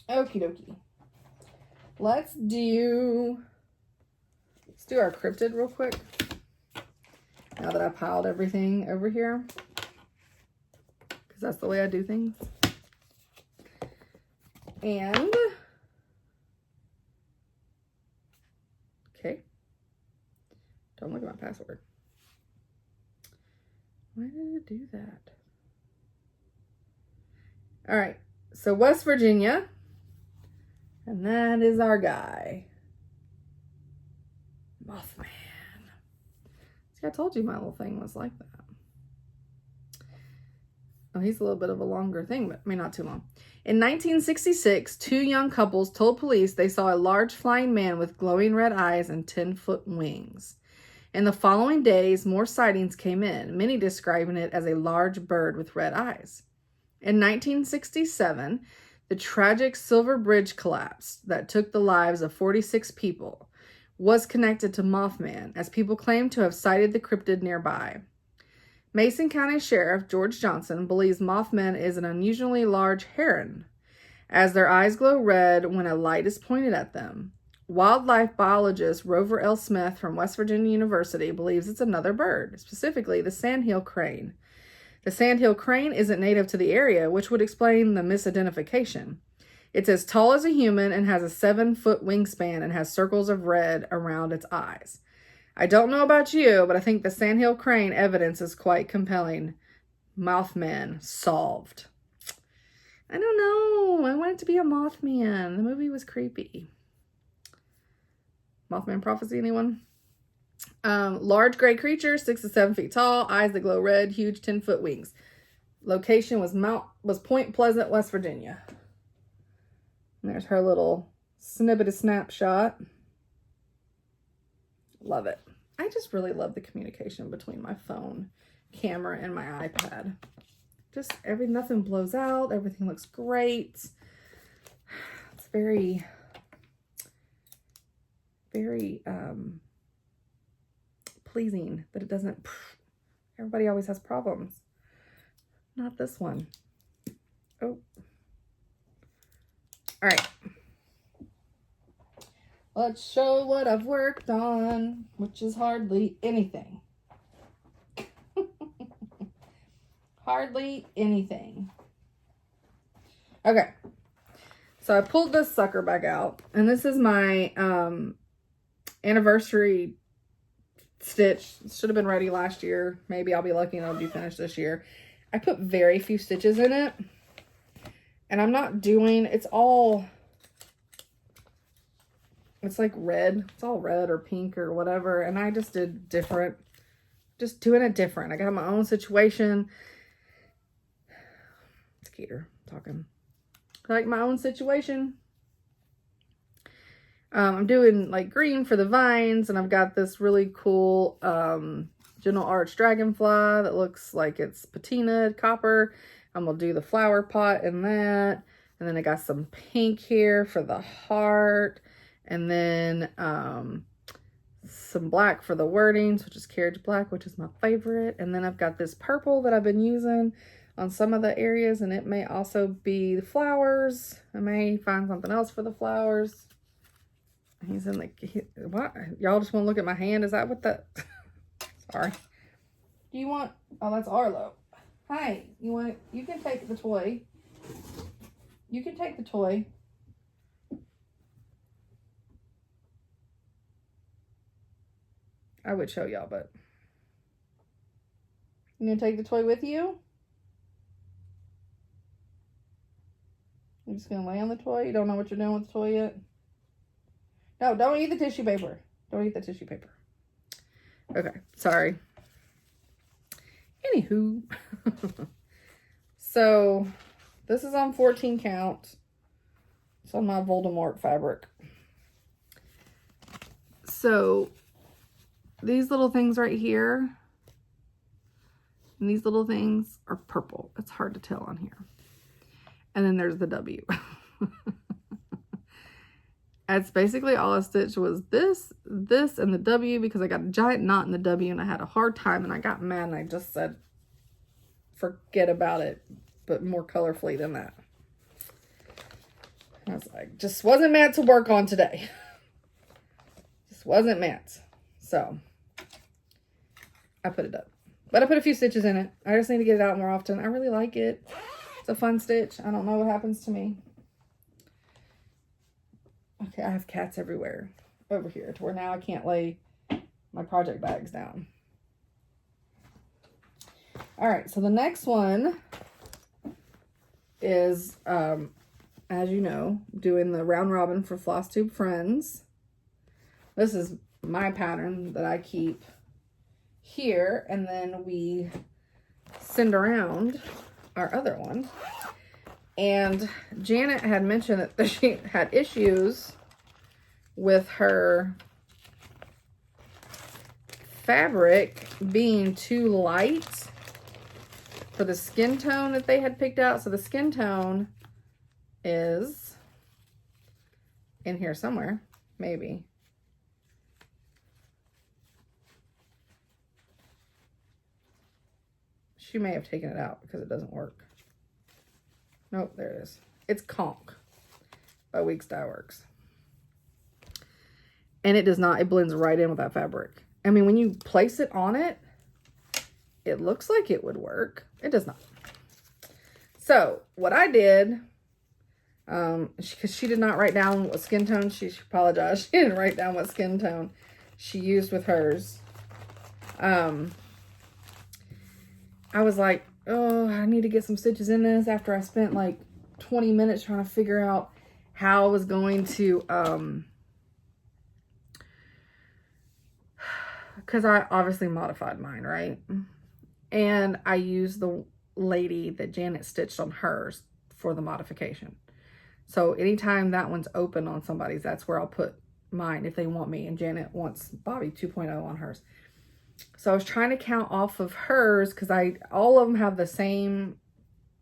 Okie dokie. Let's do our cryptid real quick. Now that I piled everything over here. Because that's the way I do things. And okay. Don't look at my password. Why did it do that? All right. So West Virginia. And that is our guy. Mothman. See, I told you my little thing was like that. Oh, he's a little bit of a longer thing, but I mean, not too long. In 1966, 2 young couples told police they saw a large flying man with glowing red eyes and 10-foot wings. In the following days, more sightings came in, many describing it as a large bird with red eyes. In 1967, the tragic Silver Bridge collapse that took the lives of 46 people was connected to Mothman, as people claimed to have sighted the cryptid nearby. Mason County Sheriff George Johnson believes Mothman is an unusually large heron, as their eyes glow red when a light is pointed at them. Wildlife biologist Rover L. Smith from West Virginia University believes it's another bird, specifically the sandhill crane. The sandhill crane isn't native to the area, which would explain the misidentification. It's as tall as a human and has a 7-foot wingspan and has circles of red around its eyes. I don't know about you, but I think the sandhill crane evidence is quite compelling. Mothman solved. I don't know. I want it to be a Mothman. The movie was creepy. Mothman Prophecy, anyone? Large gray creature, 6 to 7 feet tall, eyes that glow red, huge 10-foot wings. Location was Point Pleasant, West Virginia. And there's her little snippet of snapshot. Love it. I just really love the communication between my phone camera and my iPad. Just nothing blows out. Everything looks great. It's very, very pleasing that it doesn't. Everybody always has problems. Not this one. Oh. All right. Let's show what I've worked on, which is hardly anything. Hardly anything. Okay. So I pulled this sucker back out, and this is my anniversary stitch. Should have been ready last year. Maybe I'll be lucky and it'll be finished this year. I put very few stitches in it, and I'm not doing, it's like red. It's all red or pink or whatever, and I just did different, just doing it different. I got my own situation. It's Gator talking. Like my own situation. I'm doing like green for the vines, and I've got this really cool Gentle Arch Dragonfly that looks like it's patinaed copper. I'm gonna do the flower pot in that, and then I got some pink here for the heart, and then some black for the wordings, which is Carriage Black, which is my favorite. And then I've got this purple that I've been using on some of the areas, and it may also be the flowers. I may find something else for the flowers. He's in the, what? Y'all just want to look at my hand? Is that what that, sorry. Do you want, oh, that's Arlo. Hi, you can take the toy. You can take the toy. I would show y'all, but you gonna take the toy with you? You're just gonna lay on the toy? You don't know what you're doing with the toy yet? No, don't eat the tissue paper. Don't eat the tissue paper. Okay, sorry. Anywho. So, this is on 14 count. It's on my Voldemort fabric. So, these little things right here, and these little things are purple. It's hard to tell on here. And then there's the W. That's basically all I stitched was this, and the W, because I got a giant knot in the W and I had a hard time and I got mad and I just said, forget about it, but more colorfully than that. I was like, just wasn't meant to work on today. Just wasn't meant. So, I put it up. But I put a few stitches in it. I just need to get it out more often. I really like it. It's a fun stitch. I don't know what happens to me. Okay, I have cats everywhere over here to where now I can't lay my project bags down. All right, so the next one is, as you know, doing the round robin for Flosstube Friends. This is my pattern that I keep here, and then we send around our other one. And Janet had mentioned that she had issues with her fabric being too light for the skin tone that they had picked out. So the skin tone is in here somewhere, maybe. She may have taken it out because it doesn't work. Nope, there it is. It's Conk by Weeks Dye Works. And it does not, it blends right in with that fabric. I mean, when you place it on it, it looks like it would work. It does not. So, what I did, because she did not write down what skin tone, she apologized. She didn't write down what skin tone she used with hers. I was like, oh, I need to get some stitches in this after I spent like 20 minutes trying to figure out how I was going to because I obviously modified mine, right? And I used the lady that Janet stitched on hers for the modification. So anytime that one's open on somebody's, that's where I'll put mine if they want me. And Janet wants Bobby 2.0 on hers. So I was trying to count off of hers because all of them have the same,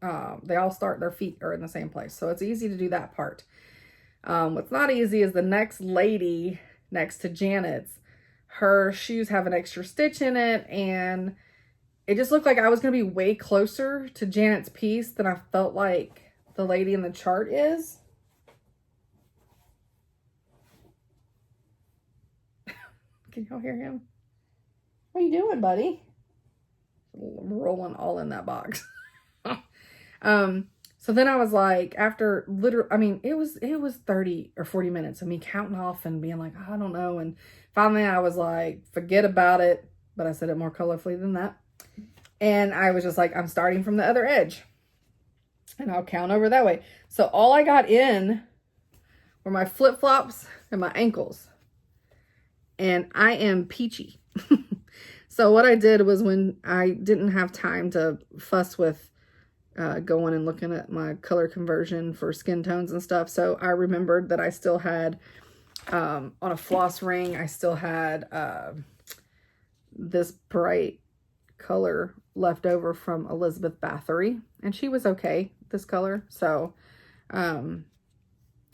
they all start, their feet are in the same place. So it's easy to do that part. What's not easy is the next lady next to Janet's, her shoes have an extra stitch in it, and it just looked like I was going to be way closer to Janet's piece than I felt like the lady in the chart is. Can y'all hear him? What are you doing, buddy? Rolling all in that box. So then I was like, after literally, I mean, it was 30 or 40 minutes of me counting off and being like, I don't know. And finally I was like, forget about it. But I said it more colorfully than that. And I was just like, I'm starting from the other edge. And I'll count over that way. So all I got in were my flip-flops and my ankles. And I am peachy. So what I did was, when I didn't have time to fuss with going and looking at my color conversion for skin tones and stuff. So I remembered that I still had, on a floss ring, I still had this bright color left over from Elizabeth Bathory. And she was okay, this color. So, I mean,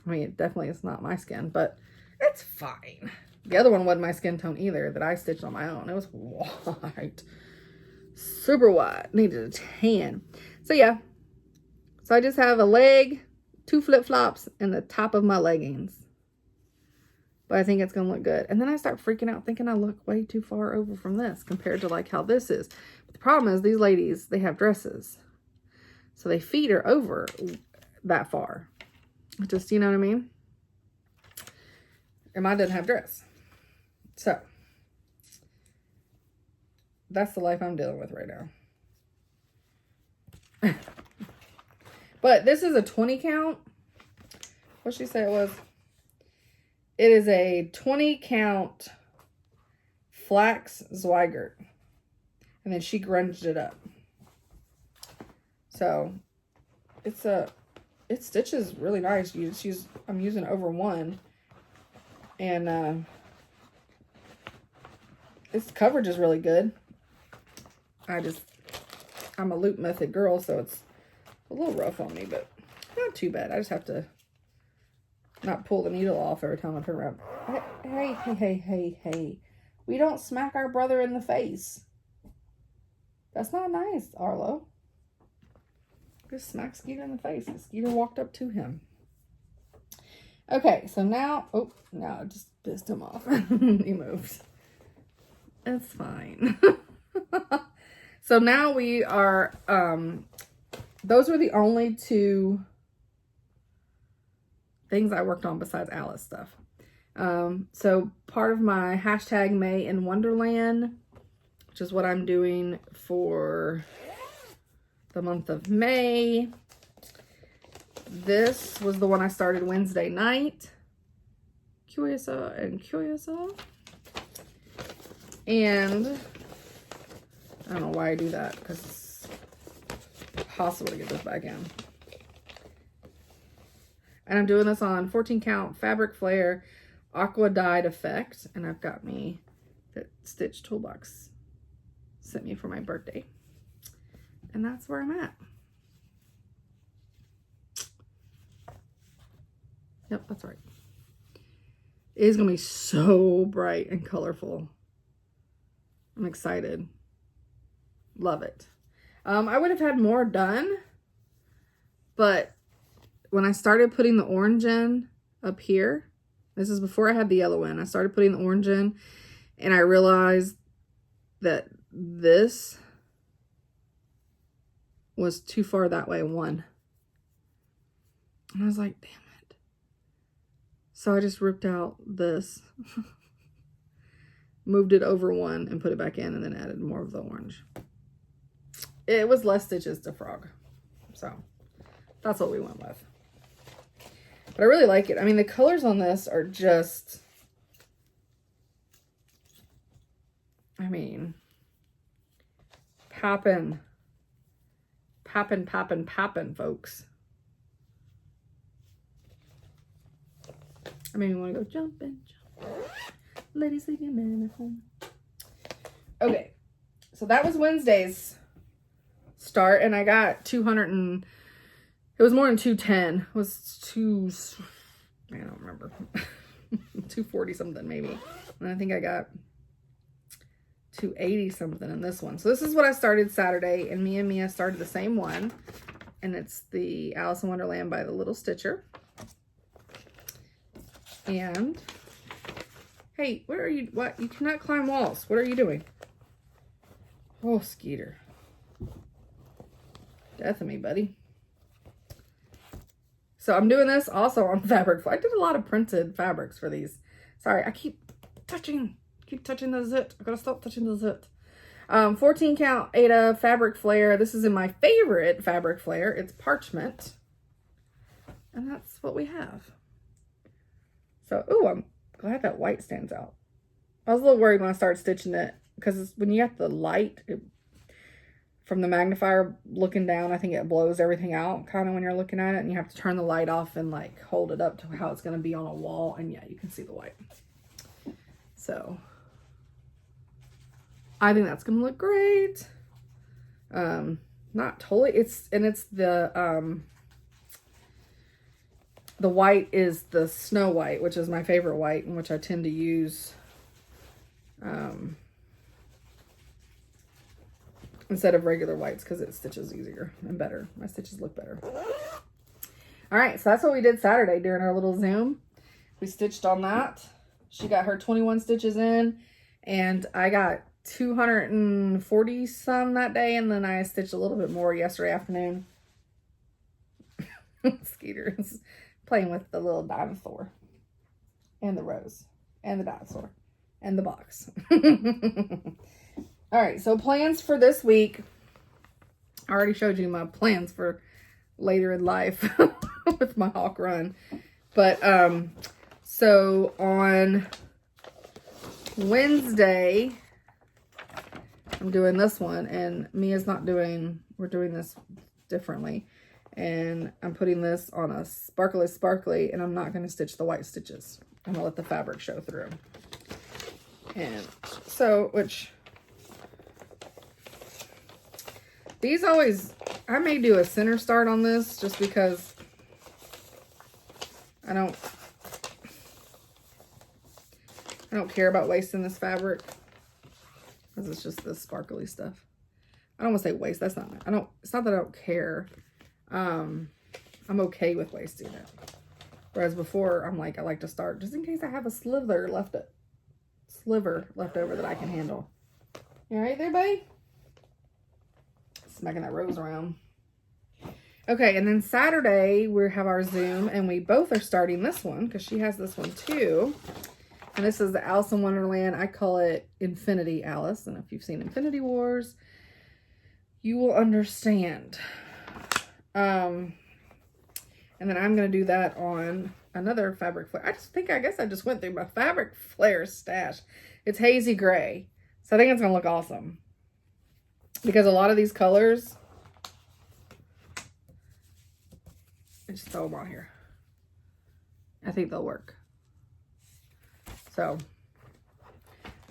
it definitely is not my skin, but it's fine. The other one wasn't my skin tone either, that I stitched on my own. It was white. Super white. Needed a tan. So yeah. So I just have a leg, 2 flip-flops, and the top of my leggings. But I think it's going to look good. And then I start freaking out thinking I look way too far over from this compared to like how this is. But the problem is, these ladies, they have dresses. So they feet are over that far. Just, you know what I mean? And mine doesn't have dress. So that's the life I'm dealing with right now. But this is a 20 count. What'd she say it was? It is a 20 count flax Zweigert. And then she grunged it up. So it stitches really nice. I'm using over 1. And its coverage is really good. I'm a loop method girl, so it's a little rough on me, but not too bad. I just have to not pull the needle off every time I turn around. Hey. We don't smack our brother in the face. That's not nice, Arlo. Just smack Skeeter in the face. And Skeeter walked up to him. Okay, so now, I just pissed him off. He moved. It's fine. So now we are, those were the only 2 things I worked on besides Alice stuff. So part of my hashtag May in Wonderland, which is what I'm doing for the month of May. This was the one I started Wednesday night. Curiosa and Curiosa. And I don't know why I do that, because it's impossible to get this back in. And I'm doing this on 14 count fabric flare aqua dyed effect. And I've got me that Stitch Toolbox sent me for my birthday. And that's where I'm at. Yep, that's right. It is going to be so bright and colorful. I'm excited. Love it. I would have had more done, but when I started putting the orange in up here, this is before I had the yellow in, I started putting the orange in, and I realized that this was too far that way, 1. And I was like, damn it. So I just ripped out this, moved it over 1 and put it back in, and then added more of the orange. It was less stitches to frog. So that's what we went with. But I really like it. I mean, the colors on this are just I mean, poppin', folks. I mean, we want to go jumping, ladies, leave your man at home. Okay, so that was Wednesday's start, and I got 200 and it was more than 210. It was I don't remember. 240 something maybe. And I think I got 280 something in this one. So this is what I started Saturday, and me and Mia started the same one, and it's the Alice in Wonderland by the Little Stitcher. And hey, where are you? What? You cannot climb walls. What are you doing? Oh, Skeeter. Death of me, buddy. So I'm doing this also on fabric. I did a lot of printed fabrics for these. Sorry, I keep touching the zit. I gotta stop touching the zit. 14 count Ada fabric flare. This is in my favorite fabric flare. It's parchment. And that's what we have. So, ooh, I'm glad that white stands out. I was a little worried when I started stitching it, because when you got the light from the magnifier looking down, I think it blows everything out kind of when you're looking at it, and you have to turn the light off and like hold it up to how it's going to be on a wall, and yeah, you can see the white. So I think that's going to look great. Not totally, it's the white is the Snow White, which is my favorite white, and which I tend to use instead of regular whites, because it stitches easier and better. My stitches look better. All right, so that's what we did Saturday during our little Zoom. We stitched on that. She got her 21 stitches in, and I got 240 some that day, and then I stitched a little bit more yesterday afternoon. Skeeter is playing with the little dinosaur and the rose and the dinosaur and the box. All right, so plans for this week. I already showed you my plans for later in life with my hawk run. But so on Wednesday, I'm doing this one, and Mia's not doing, we're doing this differently. And I'm putting this on a sparkly, and I'm not going to stitch the white stitches. I'm going to let the fabric show through. And so, these always, I may do a center start on this just because I don't care about wasting this fabric, because it's just this sparkly stuff. I don't want to say waste. That's not, it's not that I don't care. I'm okay with wasting it. Whereas before, I'm like, I like to start just in case I have a sliver left over that I can handle. You all right there, buddy? Smacking that rose around. Okay, and then Saturday, we have our Zoom, and we both are starting this one, because she has this one too. And this is the Alice in Wonderland. I call it Infinity Alice. And if you've seen Infinity Wars, you will understand. And then I'm going to do that on another fabric flare. I guess I just went through my fabric flare stash. It's hazy gray. So I think it's going to look awesome. Because a lot of these colors, I just throw them on here. I think they'll work. So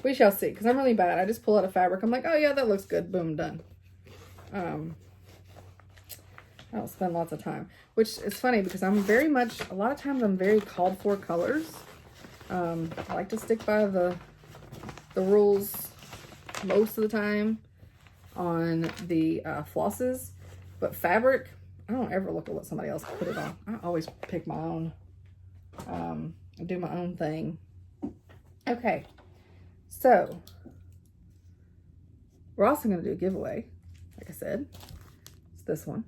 we shall see. Because I'm really bad. I just pull out a fabric. I'm like, oh yeah, that looks good. Boom, done. I don't spend lots of time, which is funny because I'm very much, a lot of times I'm very called for colors. I like to stick by the rules most of the time on the flosses, but fabric, I don't ever look at what somebody else put it on. I always pick my own, and do my own thing. Okay, so we're also going to do a giveaway, like I said. It's this one.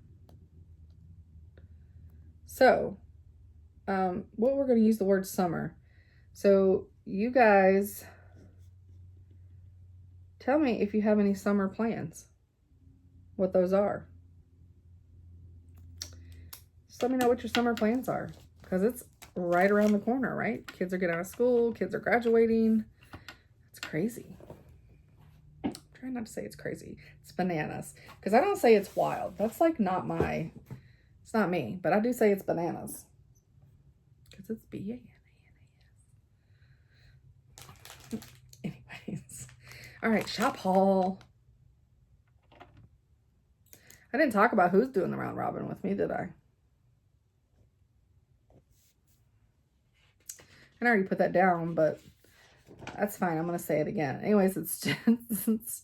So, what we're going to use the word summer. So, you guys tell me if you have any summer plans, what those are. Just let me know what your summer plans are, because it's right around the corner, right? Kids are getting out of school, kids are graduating. It's crazy. trying not to say it's crazy. It's bananas. Because I don't say it's wild. That's like not my, it's not me. But I do say it's bananas. Because it's B-A-N-A-N-A-S. Anyways. All right, shop haul. I didn't talk about who's doing the round robin with me, did I? I already put that down, but that's fine. I'm going to say it again. Anyways, it's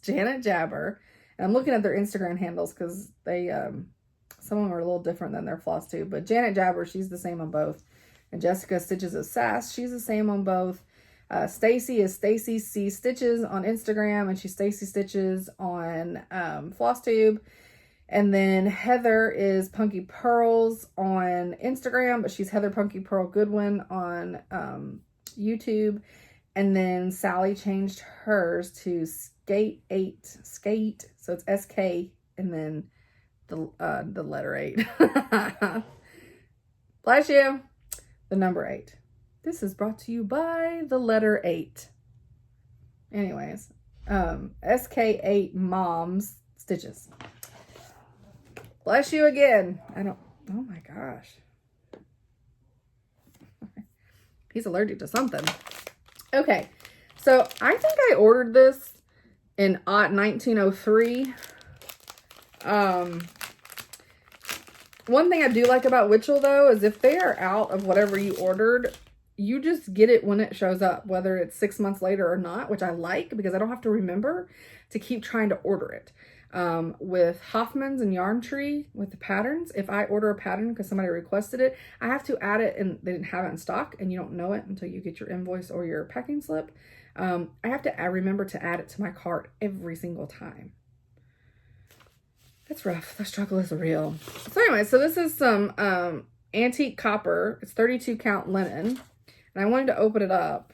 Janet Jabber. And I'm looking at their Instagram handles because they, some of them are a little different than their Flosstube. But Janet Jabber, she's the same on both. And Jessica Stitches of Sass, she's the same on both. Stacy is Stacy C Stitches on Instagram, and she's Stacy Stitches on Flosstube. And then Heather is Punky Pearls on Instagram, but she's Heather Punky Pearl Goodwin on YouTube. And then Sally changed hers to Skate. So it's SK and then the letter 8. Bless you. The number 8. This is brought to you by the letter 8. Anyways, SK8 Moms Stitches. Bless you again. Oh my gosh. He's allergic to something. Okay, so I think I ordered this in 1903. One thing I do like about Witchell, though, is if they are out of whatever you ordered, you just get it when it shows up, whether it's 6 months later or not, which I like because I don't have to remember to keep trying to order it. With Hoffman's and Yarn Tree, with the patterns, if I order a pattern because somebody requested it, I have to add it and they didn't have it in stock and you don't know it until you get your invoice or your packing slip. I have to remember to add it to my cart every single time. That's rough. The struggle is real. So anyway, so this is some antique copper. It's 32 count linen. And I wanted to open it up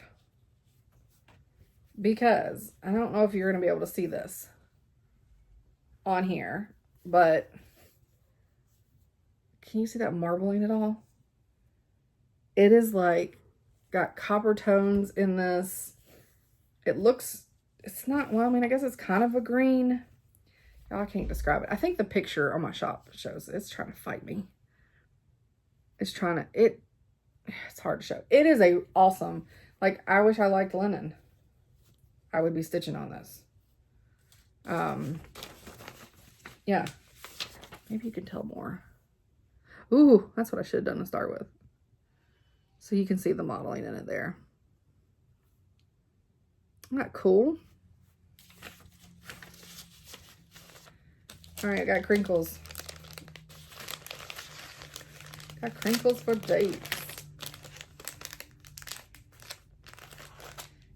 because I don't know if you're going to be able to see this on here, but can you see that marbling at all? It is like got copper tones in this. It looks, it's not, well, I mean, I guess it's kind of a green. I can't describe it. I think the picture on my shop shows it's trying to fight me. It's trying to, it's hard to show. It is a awesome, like, I wish I liked linen. I would be stitching on this. Yeah, maybe you can tell more. Ooh, that's what I should have done to start with. So you can see the modeling in it there. Isn't that cool? All right, I got crinkles. Got crinkles for dates.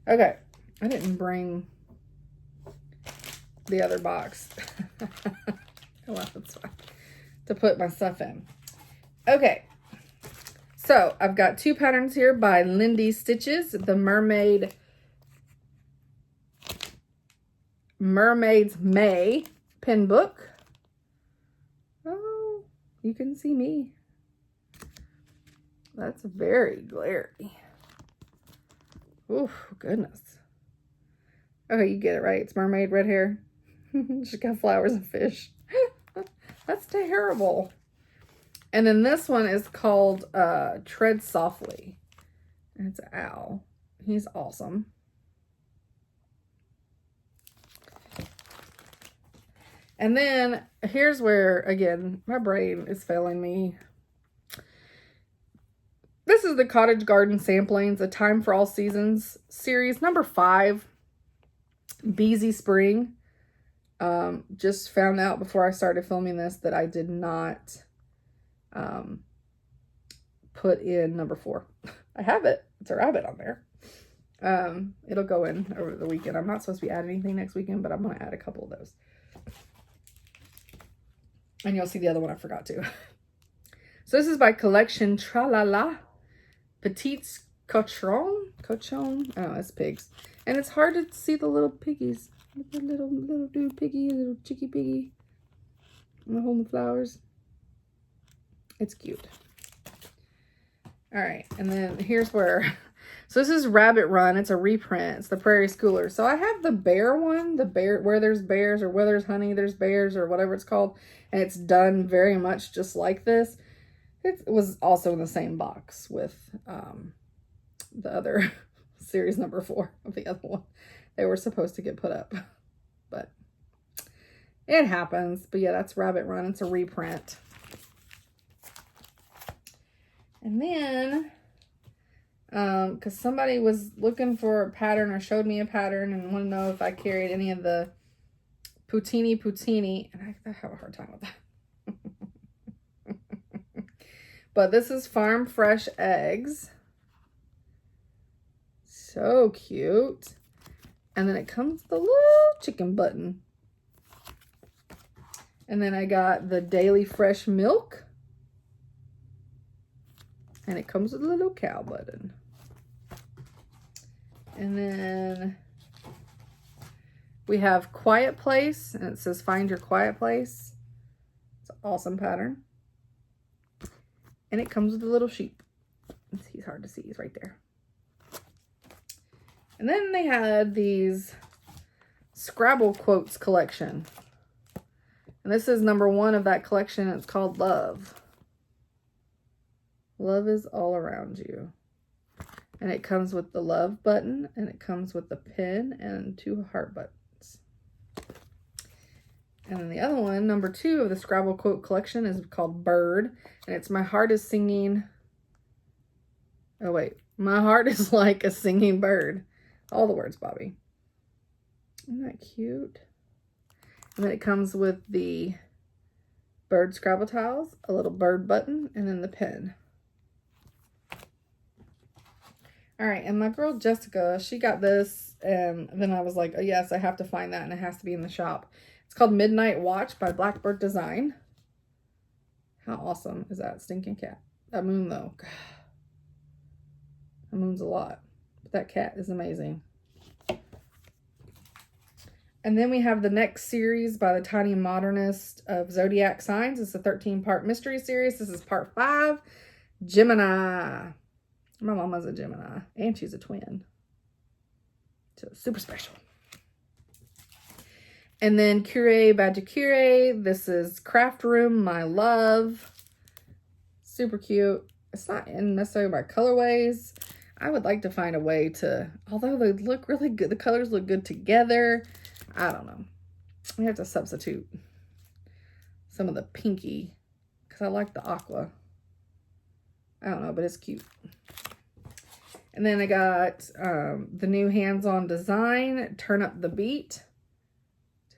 Okay, I didn't bring the other box. Well, that's fine. To put my stuff in. Okay. So, I've got 2 patterns here by Lindy Stitches. The Mermaid's May pin book. Oh, you can see me. That's very glary. Oh, goodness. Okay, you get it right. It's mermaid, red hair. She's got flowers and fish. That's terrible. And then this one is called Tread Softly. And it's Al. He's awesome. And then here's where, again, my brain is failing me. This is the Cottage Garden Samplings, A Time for All Seasons series, number 5, Beezy Spring. Just found out before I started filming this that I did not put in number 4. I have it. It's a rabbit on there. It'll go in over the weekend. I'm not supposed to be adding anything next weekend, but I'm going to add a couple of those. And you'll see the other one I forgot to. So this is by Collection Tralala. Petites Cochon. Cochon? Oh, it's pigs. And it's hard to see the little piggies. The little dude piggy, little chicky piggy. I'm holding the flowers. It's cute. All right, and then here's where So this is Rabbit Run. It's a reprint. It's the Prairie Schooler. So I have the bear one, the bear where there's bears, or where there's honey, there's bears, or whatever it's called. And it's done very much just like this. It was also in the same box with the other series number 4 of the other one. They were supposed to get put up, but it happens. But yeah, that's Rabbit Run. It's a reprint. And then, because somebody was looking for a pattern or showed me a pattern and wanted to know if I carried any of the Poutini, and I have a hard time with that. But this is Farm Fresh Eggs. So cute. And then it comes with the little chicken button. And then I got the Daily Fresh Milk. And it comes with a little cow button. And then we have Quiet Place. And it says Find Your Quiet Place. It's an awesome pattern. And it comes with a little sheep. He's hard to see. He's right there. And then they had these Scrabble quotes collection. And this is number 1 of that collection. It's called Love. Love is all around you. And it comes with the love button, and it comes with the pin and 2 heart buttons. And then the other one, number 2 of the Scrabble quote collection, is called Bird. And it's My Heart is Singing. Oh, wait. My heart is like a singing bird. All the words, Bobby. Isn't that cute? And then it comes with the bird Scrabble tiles, a little bird button, and then the pin. All right, and my girl Jessica, she got this, and then I was like, oh, yes, I have to find that, and it has to be in the shop. It's called Midnight Watch by Blackbird Design. How awesome is that stinking cat? That moon, though. God. That moon's a lot. But that cat is amazing. And then we have the next series by the Tiny Modernist of Zodiac Signs. It's a 13-part mystery series. This is part 5, Gemini. My mama's a Gemini, and she's a twin. So super special. And then Curie Badger. This is Craft Room, My Love. Super cute. It's not in necessarily by colorways. I would like to find a way to, although they look really good, the colors look good together. I don't know. We have to substitute some of the pinky because I like the aqua. I don't know, but it's cute. And then I got the new hands-on design, Turn Up the Beat.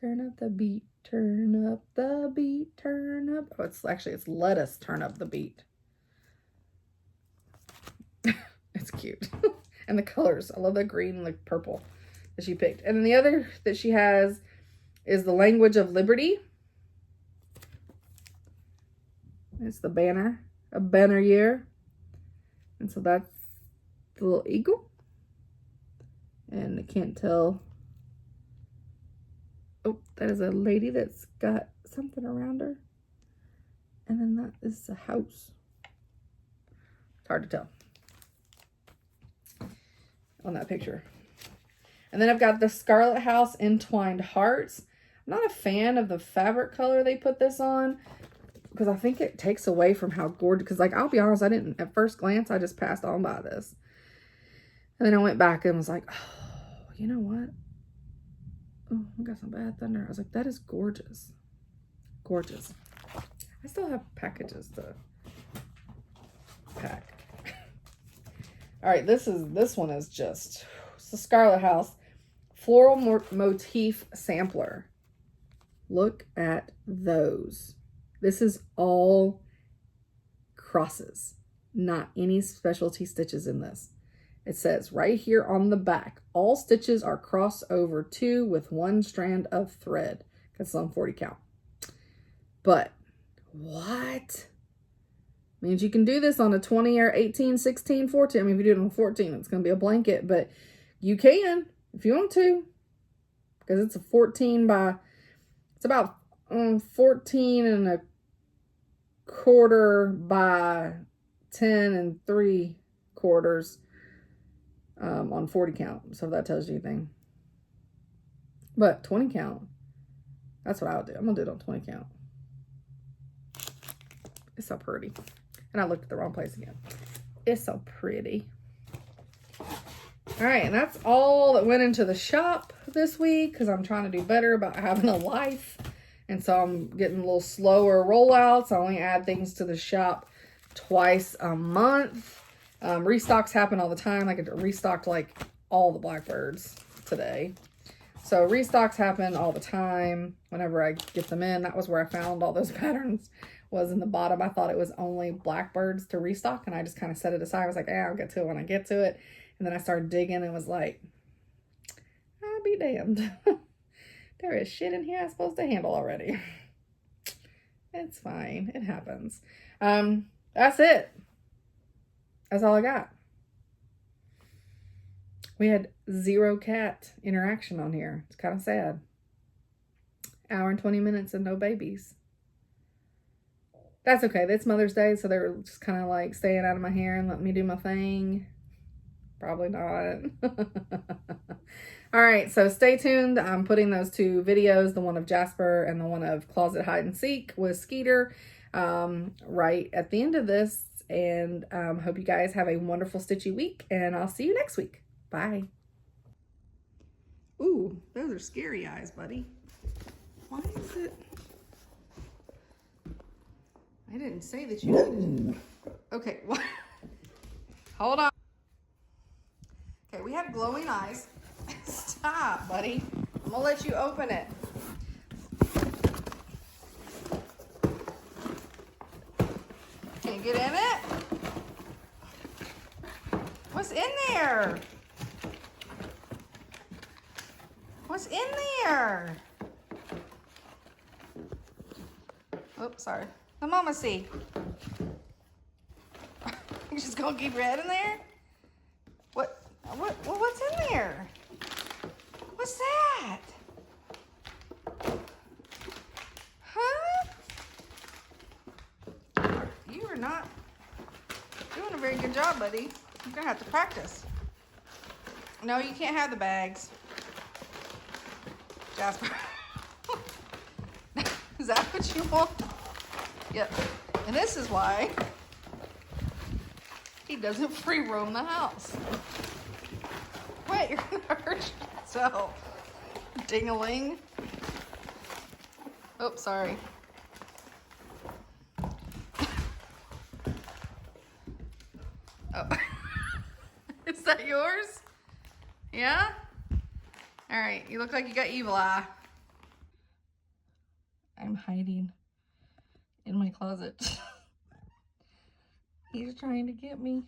Turn up the beat, turn up the beat, turn up. Oh, it's Let Us Turn Up the Beat. It's cute. And the colors. I love the green and the purple that she picked. And then the other that she has is The Language of Liberty. It's the banner. A banner year. And so that's the little eagle. And I can't tell. Oh, that is a lady that's got something around her. And then that is a house. It's hard to tell on that picture. And then I've got the Scarlet House Entwined Hearts. I'm not a fan of the fabric color they put this on because I think it takes away from how gorgeous, because like, I'll be honest, I didn't, at first glance, I just passed on by this. And then I went back and was like, oh, you know what? Oh, I got some bad thunder. I was like, that is gorgeous. Gorgeous. I still have packages to pack. All right, this one is just, it's the Scarlet House Floral Motif Sampler. Look at those. This is all crosses, not any specialty stitches in this. It says right here on the back, all stitches are crossed over 2 with 1 strand of thread. That's on 40 count. But what? Means you can do this on a 20 or 18, 16, 14. I mean, if you do it on 14, it's going to be a blanket, but you can if you want to, because it's a 14 by, it's about 14 and a quarter by 10 and 3/4. on 40 count. So if that tells you anything. But 20 count, that's what I would do. I'm going to do it on 20 count. It's so pretty. And I looked at the wrong place again. It's so pretty. All right, and that's all that went into the shop this week because I'm trying to do better about having a life. And so I'm getting a little slower rollouts. I only add things to the shop twice a month. Restocks happen all the time. I get restocked like all the blackbirds today. So restocks happen all the time whenever I get them in. That was where I found all those patterns, was in the bottom. I thought it was only blackbirds to restock, and I just kind of set it aside. I was like, I'll get to it when I get to it. And then I started digging and was like, I'll be damned. There is shit in here I'm supposed to handle already. It's fine. It happens. That's it. That's all I got. We had 0 cat interaction on here. It's kind of sad. Hour and 20 minutes and no babies. That's okay. It's Mother's Day, so they were just kind of like staying out of my hair and letting me do my thing. Probably not. All right, so stay tuned. I'm putting those 2 videos, the one of Jasper and the one of Closet Hide and Seek with Skeeter, right at the end of this. And hope you guys have a wonderful stitchy week, and I'll see you next week. Bye. Ooh, those are scary eyes, buddy. Why is it? I didn't say that you needed it. Okay, what? Hold on. Okay, we have glowing eyes. Stop, buddy. I'm gonna let you open it. Can you get in it? What's in there? What's in there? Oops, sorry. The mama see. You just gonna keep your head in there? What's in there? What's that? Huh? You are not doing a very good job, buddy. You're gonna have to practice. No, you can't have the bags. Jasper. Is that what you want? Yep. And this is why he doesn't free roam the house. Wait, you're gonna hurt yourself. Ding-a-ling. Oh, sorry. Oh. Is that yours? Yeah? All right, you look like you got evil eye. I'm hiding in my closet. He's trying to get me.